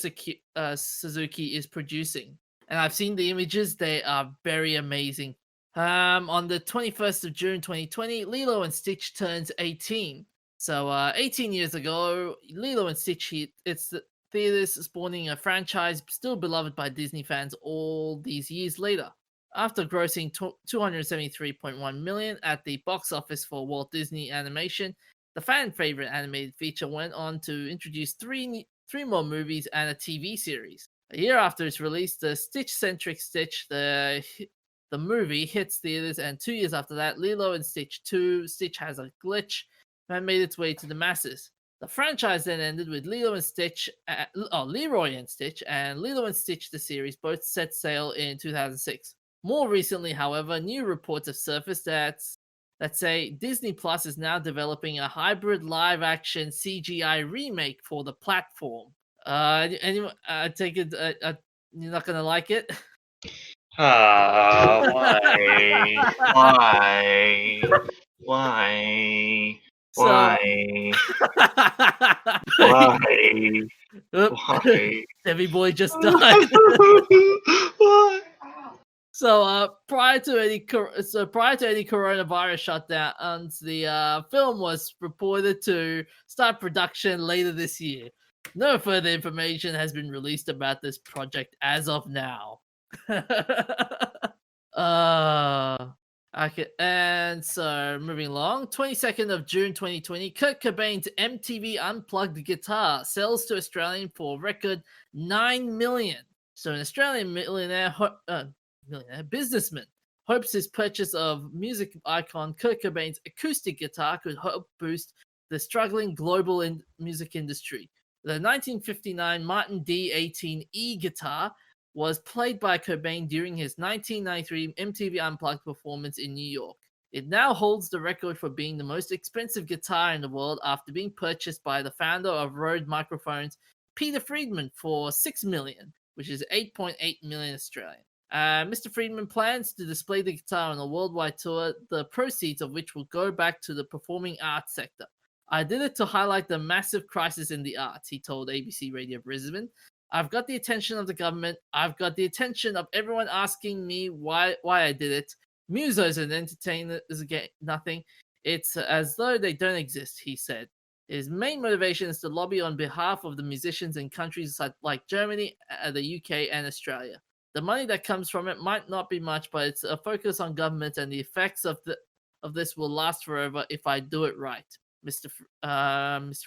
Suzuki is producing. And I've seen the images, they are very amazing. On the 21st of June 2020, Lilo and Stitch turns 18. So 18 years ago, Lilo and Stitch hit its theaters, spawning a franchise still beloved by Disney fans all these years later. After grossing $273.1 million at the box office for Walt Disney Animation, the fan-favorite animated feature went on to introduce three more movies and a TV series. A year after its release, the Stitch-centric Stitch, the movie, hits theaters, and 2 years after that, Lilo and Stitch 2, Stitch Has a Glitch, that made its way to the masses. The franchise then ended with Leroy and Stitch and Lilo and Stitch the series both set sail in 2006. More recently, however, new reports have surfaced that say Disney Plus is now developing a hybrid live-action CGI remake for the platform. Anyone? I take it you're not gonna like it. Why? So, Why? Why? Deviboy just died. Why? So prior to any coronavirus shutdowns, the film was reported to start production later this year. No further information has been released about this project as of now. Okay, and so moving along, 22nd of June 2020, Kurt Cobain's MTV Unplugged guitar sells to Australian for a record 9 million. So an Australian businessman hopes his purchase of music icon Kurt Cobain's acoustic guitar could help boost the struggling global music industry. The 1959 Martin D18E guitar was played by Cobain during his 1993 MTV Unplugged performance in New York. It now holds the record for being the most expensive guitar in the world after being purchased by the founder of Rode Microphones, Peter Friedman, for $6 million, which is 8.8 million Australian. Mr. Friedman plans to display the guitar on a worldwide tour, the proceeds of which will go back to the performing arts sector. I did it to highlight the massive crisis in the arts, he told ABC Radio Brisbane. I've got the attention of the government. I've got the attention of everyone asking me why I did it. Musos and entertainers get nothing. It's as though they don't exist, he said. His main motivation is to lobby on behalf of the musicians in countries like Germany, the UK, and Australia. The money that comes from it might not be much, but it's a focus on government, and the effects of this will last forever if I do it right, Mr.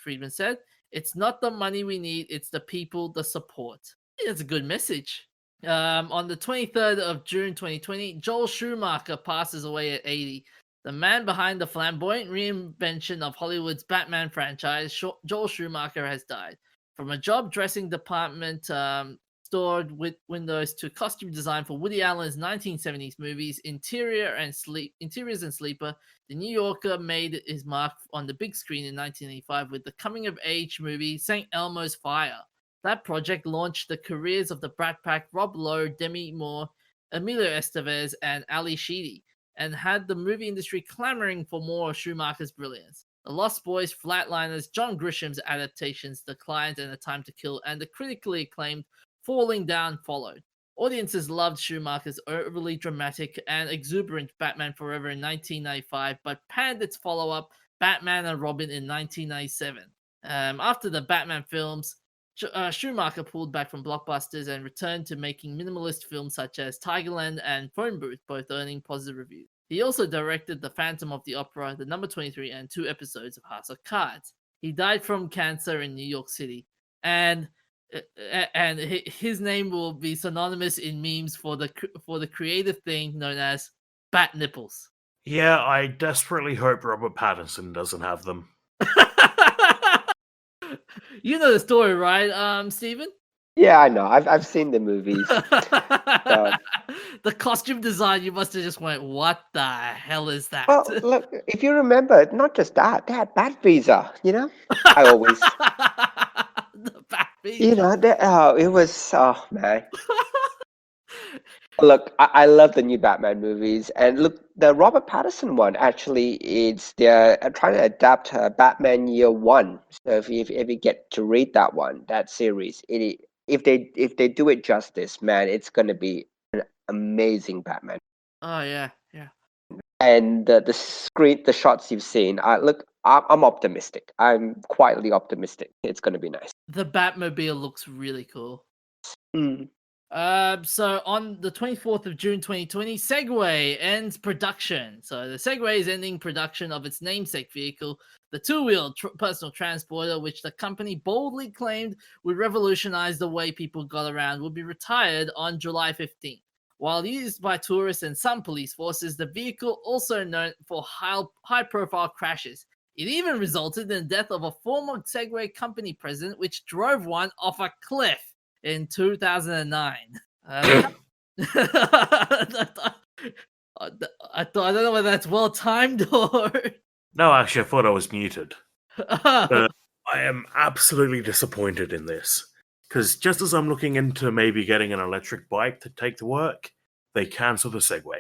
Friedman said. It's not the money we need, it's the people, the support. I think that's a good message. On the 23rd of June 2020, Joel Schumacher passes away at 80. The man behind the flamboyant reinvention of Hollywood's Batman franchise, Joel Schumacher, has died. From a job dressing department stored with windows to costume design for Woody Allen's 1970s movies, Interiors and Sleeper, the New Yorker made his mark on the big screen in 1985 with the coming-of-age movie St. Elmo's Fire. That project launched the careers of the Brat Pack, Rob Lowe, Demi Moore, Emilio Estevez, and Ali Sheedy, and had the movie industry clamoring for more of Schumacher's brilliance. The Lost Boys, Flatliners, John Grisham's adaptations, The Client, and A Time to Kill, and the critically acclaimed Falling Down followed. Audiences loved Schumacher's overly dramatic and exuberant Batman Forever in 1995, but panned its follow-up, Batman and Robin, in 1997. After the Batman films, Schumacher pulled back from blockbusters and returned to making minimalist films such as Tigerland and Phone Booth, both earning positive reviews. He also directed The Phantom of the Opera, The Number 23, and 2 episodes of House of Cards. He died from cancer in New York City, and his name will be synonymous in memes for the creative thing known as bat nipples. Yeah, I desperately hope Robert Pattinson doesn't have them. You know the story, right, Steven? Yeah, I know. I've seen the movies. So, The costume design, you must have just went, what the hell is that? well, look, if you remember, not just that, they had Bat Visa. I always, The Bat Visa. it was, oh man. Look, I love the new Batman movies, and look, the Robert Pattinson one actually is they're trying to adapt Batman Year One. So if you get to read that series, if they do it justice, man, it's gonna be an amazing Batman. Oh yeah, yeah. And the shots you've seen, I'm optimistic. I'm quietly optimistic. It's gonna be nice. The Batmobile looks really cool. Mm. So on the 24th of June 2020, Segway ends production. So the Segway is ending production of its namesake vehicle, the two-wheel personal transporter, which the company boldly claimed would revolutionize the way people got around, will be retired on July 15th. While used by tourists and some police forces, the vehicle also known for high-profile crashes. It even resulted in the death of a former Segway company president, which drove one off a cliff in 2009. I don't know whether that's well timed or. No, actually, I thought I was muted. I am absolutely disappointed in this. Because just as I'm looking into maybe getting an electric bike to take to work, they cancel the Segway.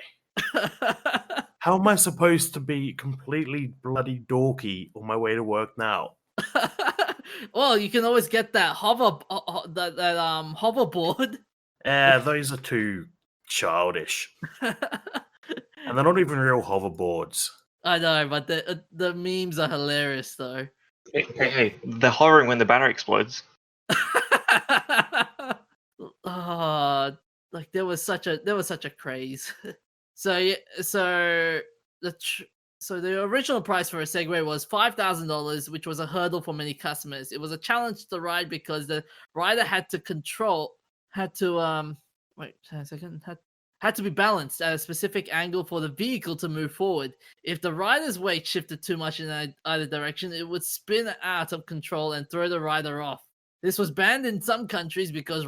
How am I supposed to be completely bloody dorky on my way to work now? Well, you can always get that hoverboard. Those are too childish. And they're not even real hoverboards. I know, but the memes are hilarious though. Hey, they're hovering when the battery explodes. Like there was such a craze. So the original price for a Segway was $5,000, which was a hurdle for many customers. It was a challenge to ride because the rider had to be balanced at a specific angle for the vehicle to move forward. If the rider's weight shifted too much in either direction, it would spin out of control and throw the rider off. This was banned in some countries because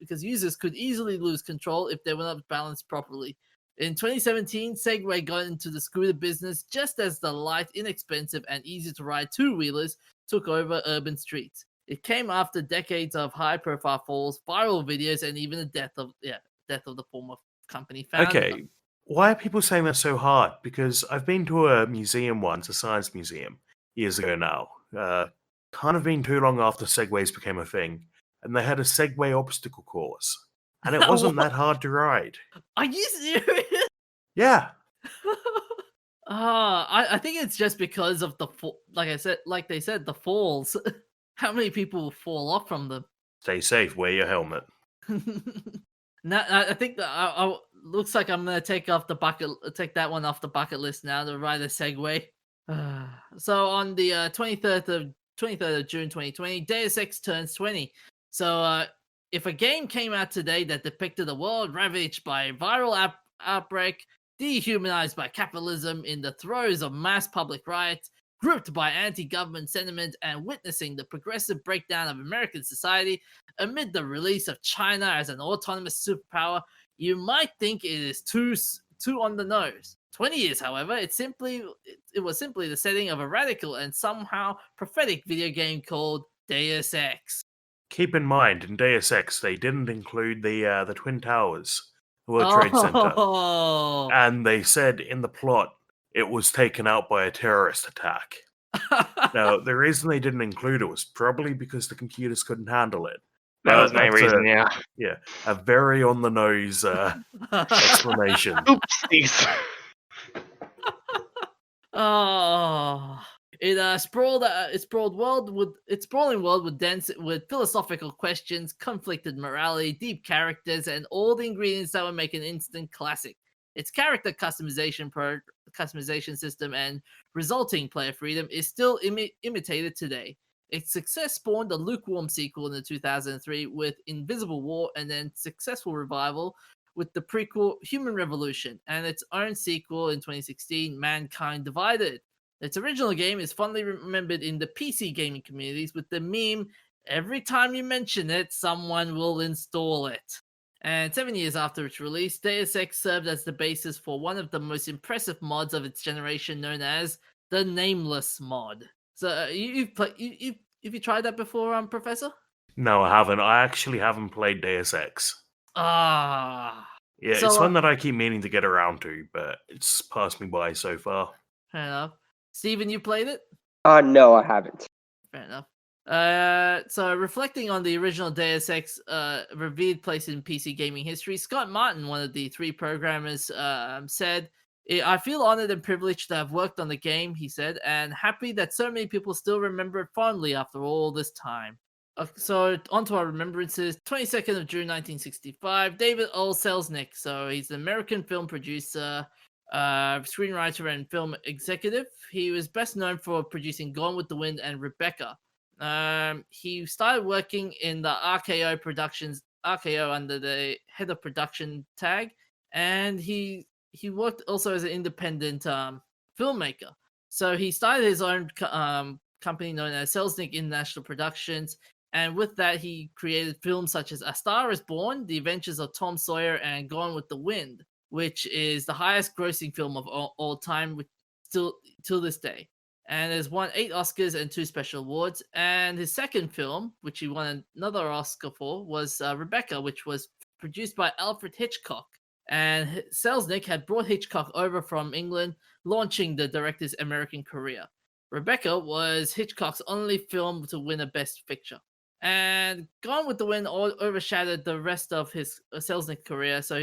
users could easily lose control if they were not balanced properly. In 2017, Segway got into the scooter business just as the light, inexpensive, and easy-to-ride two-wheelers took over urban streets. It came after decades of high-profile falls, viral videos, and even the death of the former company founder. Okay, why are people saying that's so hard? Because I've been to a museum once, a science museum, years ago now. Kind of been too long after Segways became a thing, and they had a Segway obstacle course. And it wasn't that hard to ride. Are you serious? Yeah. I think it's just because of like they said, the falls. How many people fall off from them? Stay safe, wear your helmet. Now, I think that looks like I'm gonna take that one off the bucket list now to ride a Segway. So on the 23rd of June 2020, Deus Ex turns 20. So if a game came out today that depicted a world ravaged by a viral outbreak, dehumanized by capitalism, in the throes of mass public riots, gripped by anti-government sentiment, and witnessing the progressive breakdown of American society amid the release of China as an autonomous superpower, you might think it is too on the nose. 20 years, however, it was simply the setting of a radical and somehow prophetic video game called Deus Ex. Keep in mind, in Deus Ex, they didn't include the Twin Towers, the World Trade Center. And they said in the plot it was taken out by a terrorist attack. Now, the reason they didn't include it was probably because the computers couldn't handle it. That was the main reason, yeah. Yeah, a very on-the-nose explanation. Oopsies. Its sprawling world with philosophical questions, conflicted morality, deep characters, and all the ingredients that would make an instant classic. Its character customization system and resulting player freedom is still imitated today. Its success spawned a lukewarm sequel in 2003 with Invisible War, and then successful revival with the prequel Human Revolution, and its own sequel in 2016, Mankind Divided. Its original game is fondly remembered in the PC gaming communities with the meme, every time you mention it, someone will install it. And 7 years after its release, Deus Ex served as the basis for one of the most impressive mods of its generation known as the Nameless mod. So you've tried that before, Professor? No, I haven't. I actually haven't played Deus Ex. Ah. Yeah, So, it's one that I keep meaning to get around to, but it's passed me by so far. Fair enough. Steven, you played it? No, I haven't. Fair enough. So reflecting on the original Deus Ex revered place in PC gaming history, Scott Martin, one of the 3 programmers, said, "I feel honored and privileged to have worked on the game," he said, "and happy that so many people still remember it fondly after all this time." So on to our remembrances. 22nd of June 1965, David O. Selznick. So he's an American film producer, screenwriter, and film executive. He was best known for producing Gone with the Wind and Rebecca. He started working in the RKO Productions, RKO under the head of production tag, and he worked also as an independent filmmaker. So he started his own company known as Selznick International Productions, and with that he created films such as A Star Is Born, The Adventures of Tom Sawyer, and Gone with the Wind, which is the highest grossing film of all time, still till this day. And has won 8 Oscars and 2 special awards. And his second film, which he won another Oscar for, was Rebecca, which was produced by Alfred Hitchcock. And Selznick had brought Hitchcock over from England, launching the director's American career. Rebecca was Hitchcock's only film to win a Best Picture. And Gone with the Wind overshadowed the rest of his Selznick career, so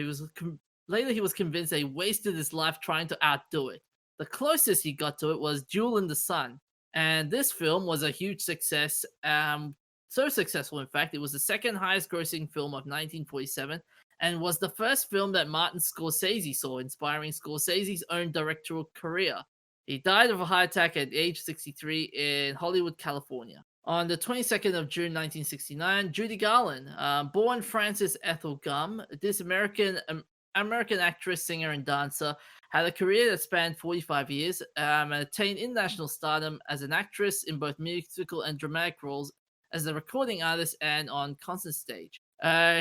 later he was convinced that he wasted his life trying to outdo it. The closest he got to it was Jewel in the Sun, and this film was a huge success. So successful, in fact, it was the second highest grossing film of 1947 and was the first film that Martin Scorsese saw, inspiring Scorsese's own directorial career. He died of a heart attack at age 63 in Hollywood, California. On the 22nd of June 1969, Judy Garland, born Frances Ethel Gum, this American actress, singer, and dancer, had a career that spanned 45 years and attained international stardom as an actress in both musical and dramatic roles, as a recording artist, and on concert stage.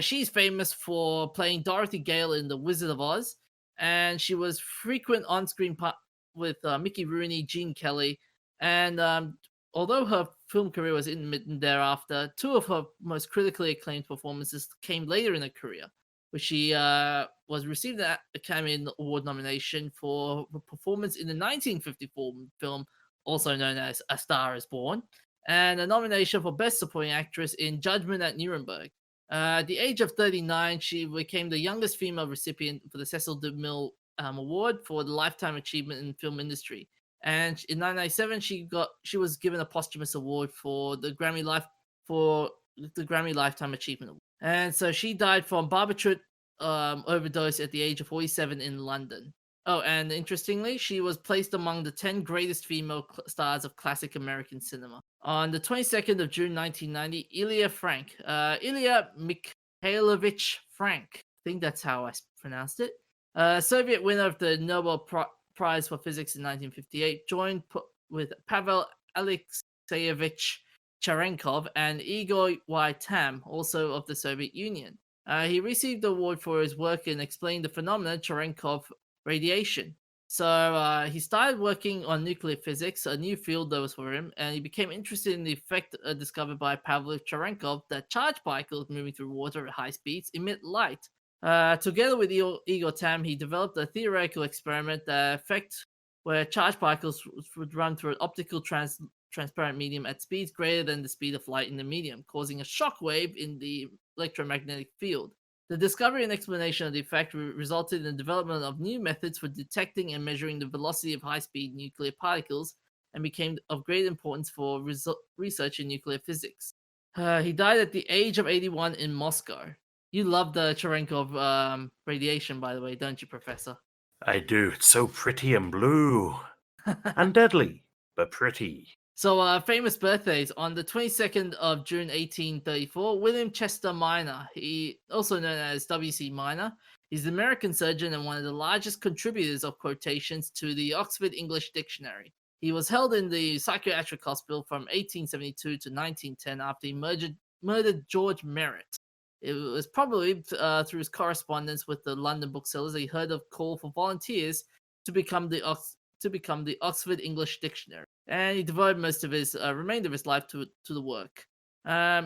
She's famous for playing Dorothy Gale in The Wizard of Oz, and she was frequent on-screen with Mickey Rooney, Gene Kelly, and although her film career was intermittent thereafter, 2 of her most critically acclaimed performances came later in her career, which she received an Academy Award nomination for her performance in the 1954 film, also known as A Star Is Born, and a nomination for Best Supporting Actress in Judgment at Nuremberg. At the age of 39, she became the youngest female recipient for the Cecil DeMille Award for the Lifetime Achievement in Film Industry. And in 1997, she was given a posthumous award for the Grammy Lifetime Achievement Award. And so she died from barbiturate overdose at the age of 47 in London. Oh, and interestingly, she was placed among the 10 greatest female stars of classic American cinema. On the 22nd of June 1990, Ilya Mikhailovich Frank, I think that's how I pronounced it, Soviet winner of the Nobel Prize for Physics in 1958, joined with Pavel Alexeyevich Cherenkov and Igor Y. Tam, also of the Soviet Union. He received the award for his work in explaining the phenomenon Cherenkov radiation. So he started working on nuclear physics, a new field that was for him, and he became interested in the effect discovered by Pavel Cherenkov that charged particles moving through water at high speeds emit light. Together with Igor Tam, he developed a theoretical experiment that effect where charged particles would run through an optical transparent medium at speeds greater than the speed of light in the medium, causing a shock wave in the electromagnetic field. The discovery and explanation of the effect resulted in the development of new methods for detecting and measuring the velocity of high-speed nuclear particles, and became of great importance for research in nuclear physics. He died at the age of 81 in Moscow. You love the Cherenkov radiation, by the way, don't you, Professor? I do. It's so pretty and blue. And deadly, but pretty. So, famous birthdays. On the 22nd of June 1834, William Chester Minor, he also known as W.C. Minor, he's an American surgeon and one of the largest contributors of quotations to the Oxford English Dictionary. He was held in the psychiatric hospital from 1872 to 1910 after he murdered George Merritt. It was probably through his correspondence with the London booksellers that he heard of call for volunteers to become the Oxford English Dictionary, and he devoted most of his remainder of his life to the work.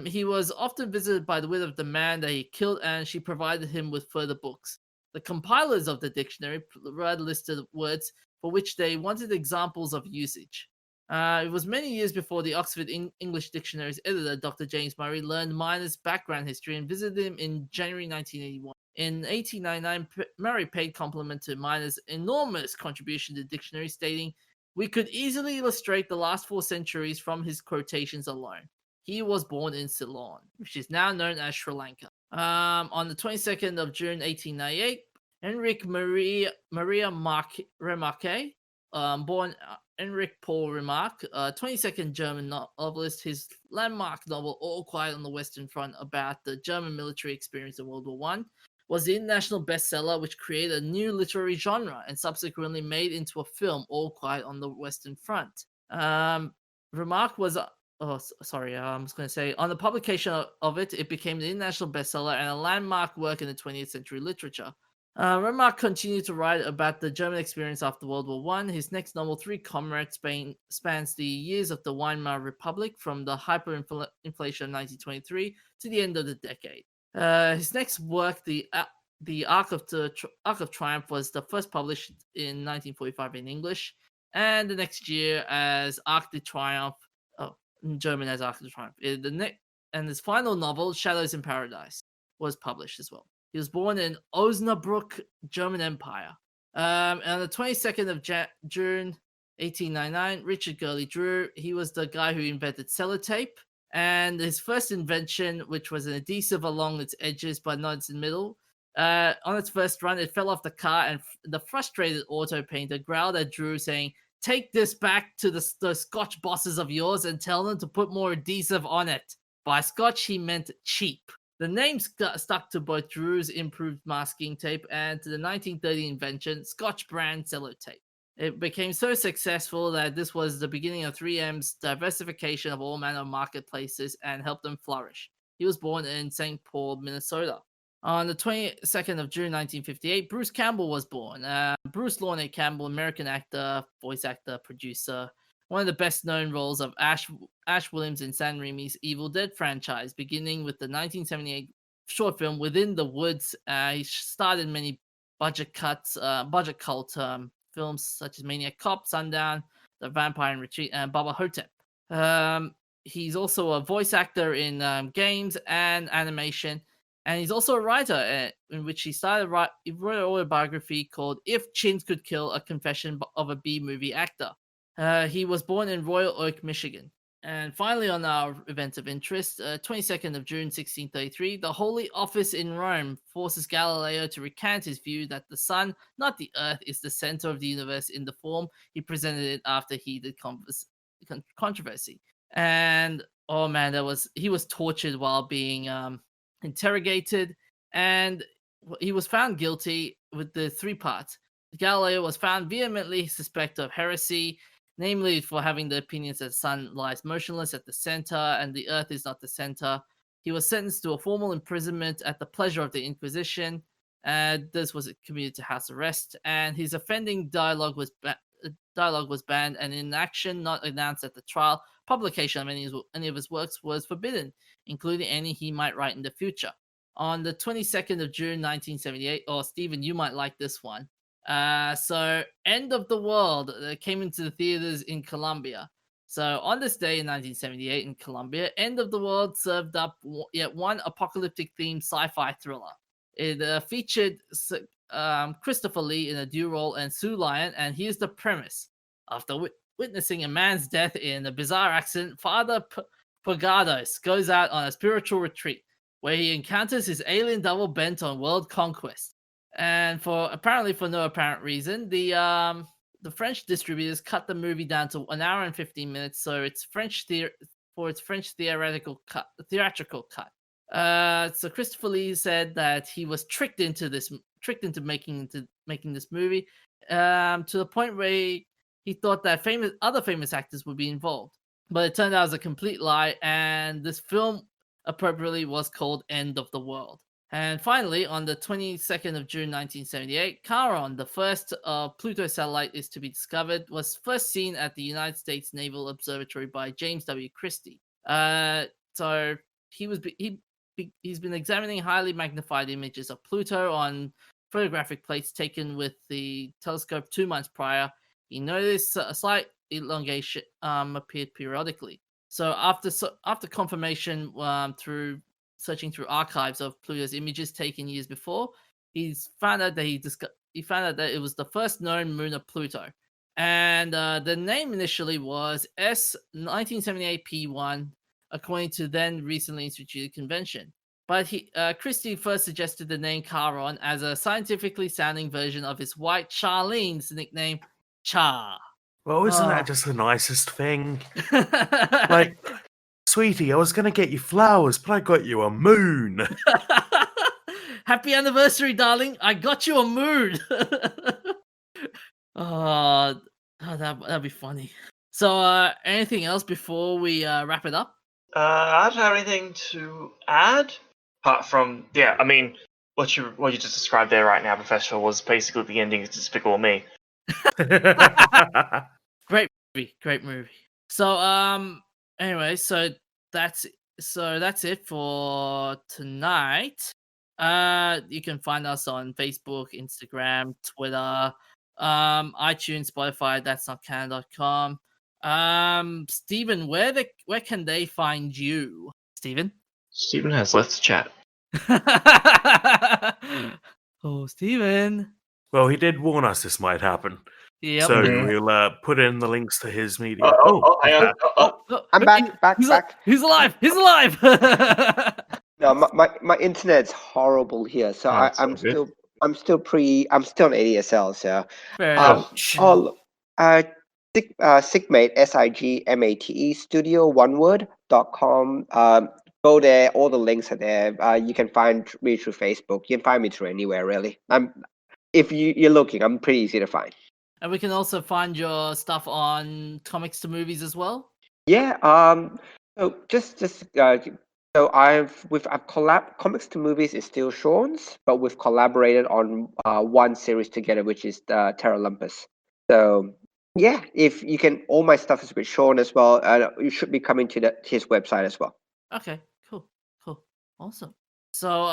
He was often visited by the widow of the man that he killed, and she provided him with further books. The compilers of the dictionary provided a list of words for which they wanted examples of usage. It was many years before the Oxford English Dictionary's editor, Dr. James Murray, learned Miner's background history and visited him in January 1981. In 1899, Murray paid compliment to Miner's enormous contribution to the dictionary, stating, "We could easily illustrate the last 4 centuries from his quotations alone. He was born in Ceylon, which is now known as Sri Lanka." On the 22nd of June 1898, Henrik Maria Remarque, born Henrik Paul Remarque, 22nd German novelist. His landmark novel, All Quiet on the Western Front, about the German military experience in World War I, was the international bestseller, which created a new literary genre and subsequently made into a film, All Quiet on the Western Front. Remarque was... I was going to say, on the publication of it, it became an international bestseller and a landmark work in the 20th century literature. Remarque continued to write about the German experience after World War I. His next novel, Three Comrades, spans the years of the Weimar Republic from the hyperinflation of 1923 to the end of the decade. His next work, the Arc of Triumph, was the first published in 1945 in English, and the next year as Arc de Triomphe, in German as Arc de Triomphe. And his final novel, Shadows in Paradise, was published as well. He was born in Osnabrück, German Empire. On the 22nd of June 1899, Richard Gurley Drew, he was the guy who invented sellotape. And his first invention, which was an adhesive along its edges but not its middle, on its first run, it fell off the car, and the frustrated auto painter growled at Drew, saying, "Take this back to the Scotch bosses of yours and tell them to put more adhesive on it." By Scotch, he meant cheap. The name stuck to both Drew's improved masking tape and to the 1930 invention, Scotch brand sellotape. It became so successful that this was the beginning of 3M's diversification of all manner of marketplaces and helped them flourish. He was born in St. Paul, Minnesota. On the 22nd of June 1958, Bruce Campbell was born. Bruce Lorne Campbell, American actor, voice actor, producer. One of the best-known roles of Ash Williams in Sam Raimi's Evil Dead franchise, beginning with the 1978 short film Within the Woods. He starred in many budget cult films such as Maniac Cop, Sundown, The Vampire in Retreat, and Baba Hotep. He's also a voice actor in games and animation. And he's also a writer, in which he wrote an autobiography called If Chins Could Kill, A Confession of a B-Movie Actor. He was born in Royal Oak, Michigan. And finally, on our events of interest, 22nd of June 1633, the Holy Office in Rome forces Galileo to recant his view that the sun, not the earth, is the center of the universe in the form he presented it after heated controversy. And, oh man, he was tortured while being... interrogated, and he was found guilty with the 3 parts. Galileo was found vehemently suspected of heresy, namely for having the opinions that the sun lies motionless at the center and the earth is not the center. He was sentenced to a formal imprisonment at the pleasure of the Inquisition. This was commuted to house arrest, and his offending dialogue was banned, and in action not announced at the trial, publication of any of his works was forbidden, including any he might write in the future. On the 22nd of June 1978, Stephen, you might like this one. So End of the World came into the theaters in Colombia. So on this day in 1978 in Colombia, End of the World served up yet one apocalyptic-themed sci-fi thriller. It featured Christopher Lee in a dual role and Sue Lyon, and here's the premise. After witnessing a man's death in a bizarre accident, Father Pogados goes out on a spiritual retreat where he encounters his alien double bent on world conquest. And for no apparent reason, the French distributors cut the movie down to 1 hour and 15 minutes, so its French theatrical cut. So Christopher Lee said that he was tricked into making this movie, to the point where he thought that other famous actors would be involved. But it turned out as a complete lie, and this film appropriately was called End of the World. And finally, on the 22nd of June 1978, Charon, the first Pluto satellite is to be discovered, was first seen at the United States Naval Observatory by James W. Christie. So he's been examining highly magnified images of Pluto on photographic plates taken with the telescope 2 months prior. He noticed a slight elongation appeared periodically. So after confirmation through searching through archives of Pluto's images taken years before, he's found out that he found out that it was the first known moon of Pluto, and the name initially was S1978P1, according to then recently instituted convention. But Christie first suggested the name Charon as a scientifically sounding version of his wife Charlene's nickname Cha. Well, isn't that just the nicest thing? Like, sweetie, I was going to get you flowers, but I got you a moon. Happy anniversary, darling. I got you a moon. That'd be funny. So, anything else before we wrap it up? I don't have anything to add. Apart from, I mean, what you just described there right now, Professor, was basically the ending of Despicable Me. Great movie. So, anyway, so that's it for tonight. You can find us on Facebook, Instagram, Twitter, iTunes, Spotify, that's not canon.com. Stephen, where can they find you? Stephen has Let's Chat. Oh, Stephen. Well, he did warn us this might happen. Yep. So we'll put in the links to his media. Hang on. I'm back. He's alive. No, my internet's horrible here, so I'm still on ADSL. So Fair enough. Sigmate Sigmate studio oneword.com. Go there. All the links are there. You can find me through Facebook. You can find me through anywhere really. If you're looking, I'm pretty easy to find. And we can also find your stuff on Comics2Movies as well. Yeah. So so I've Comics2Movies is still Sean's, but we've collaborated on one series together, which is Terra Lumpus. So yeah, if you can, all my stuff is with Sean as well. You should be coming to his website as well. Okay, cool, awesome. So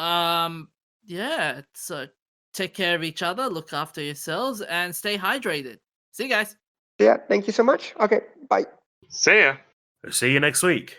so take care of each other, look after yourselves, and stay hydrated. See you guys. Yeah, thank you so much. Okay, bye. See ya. See you next week.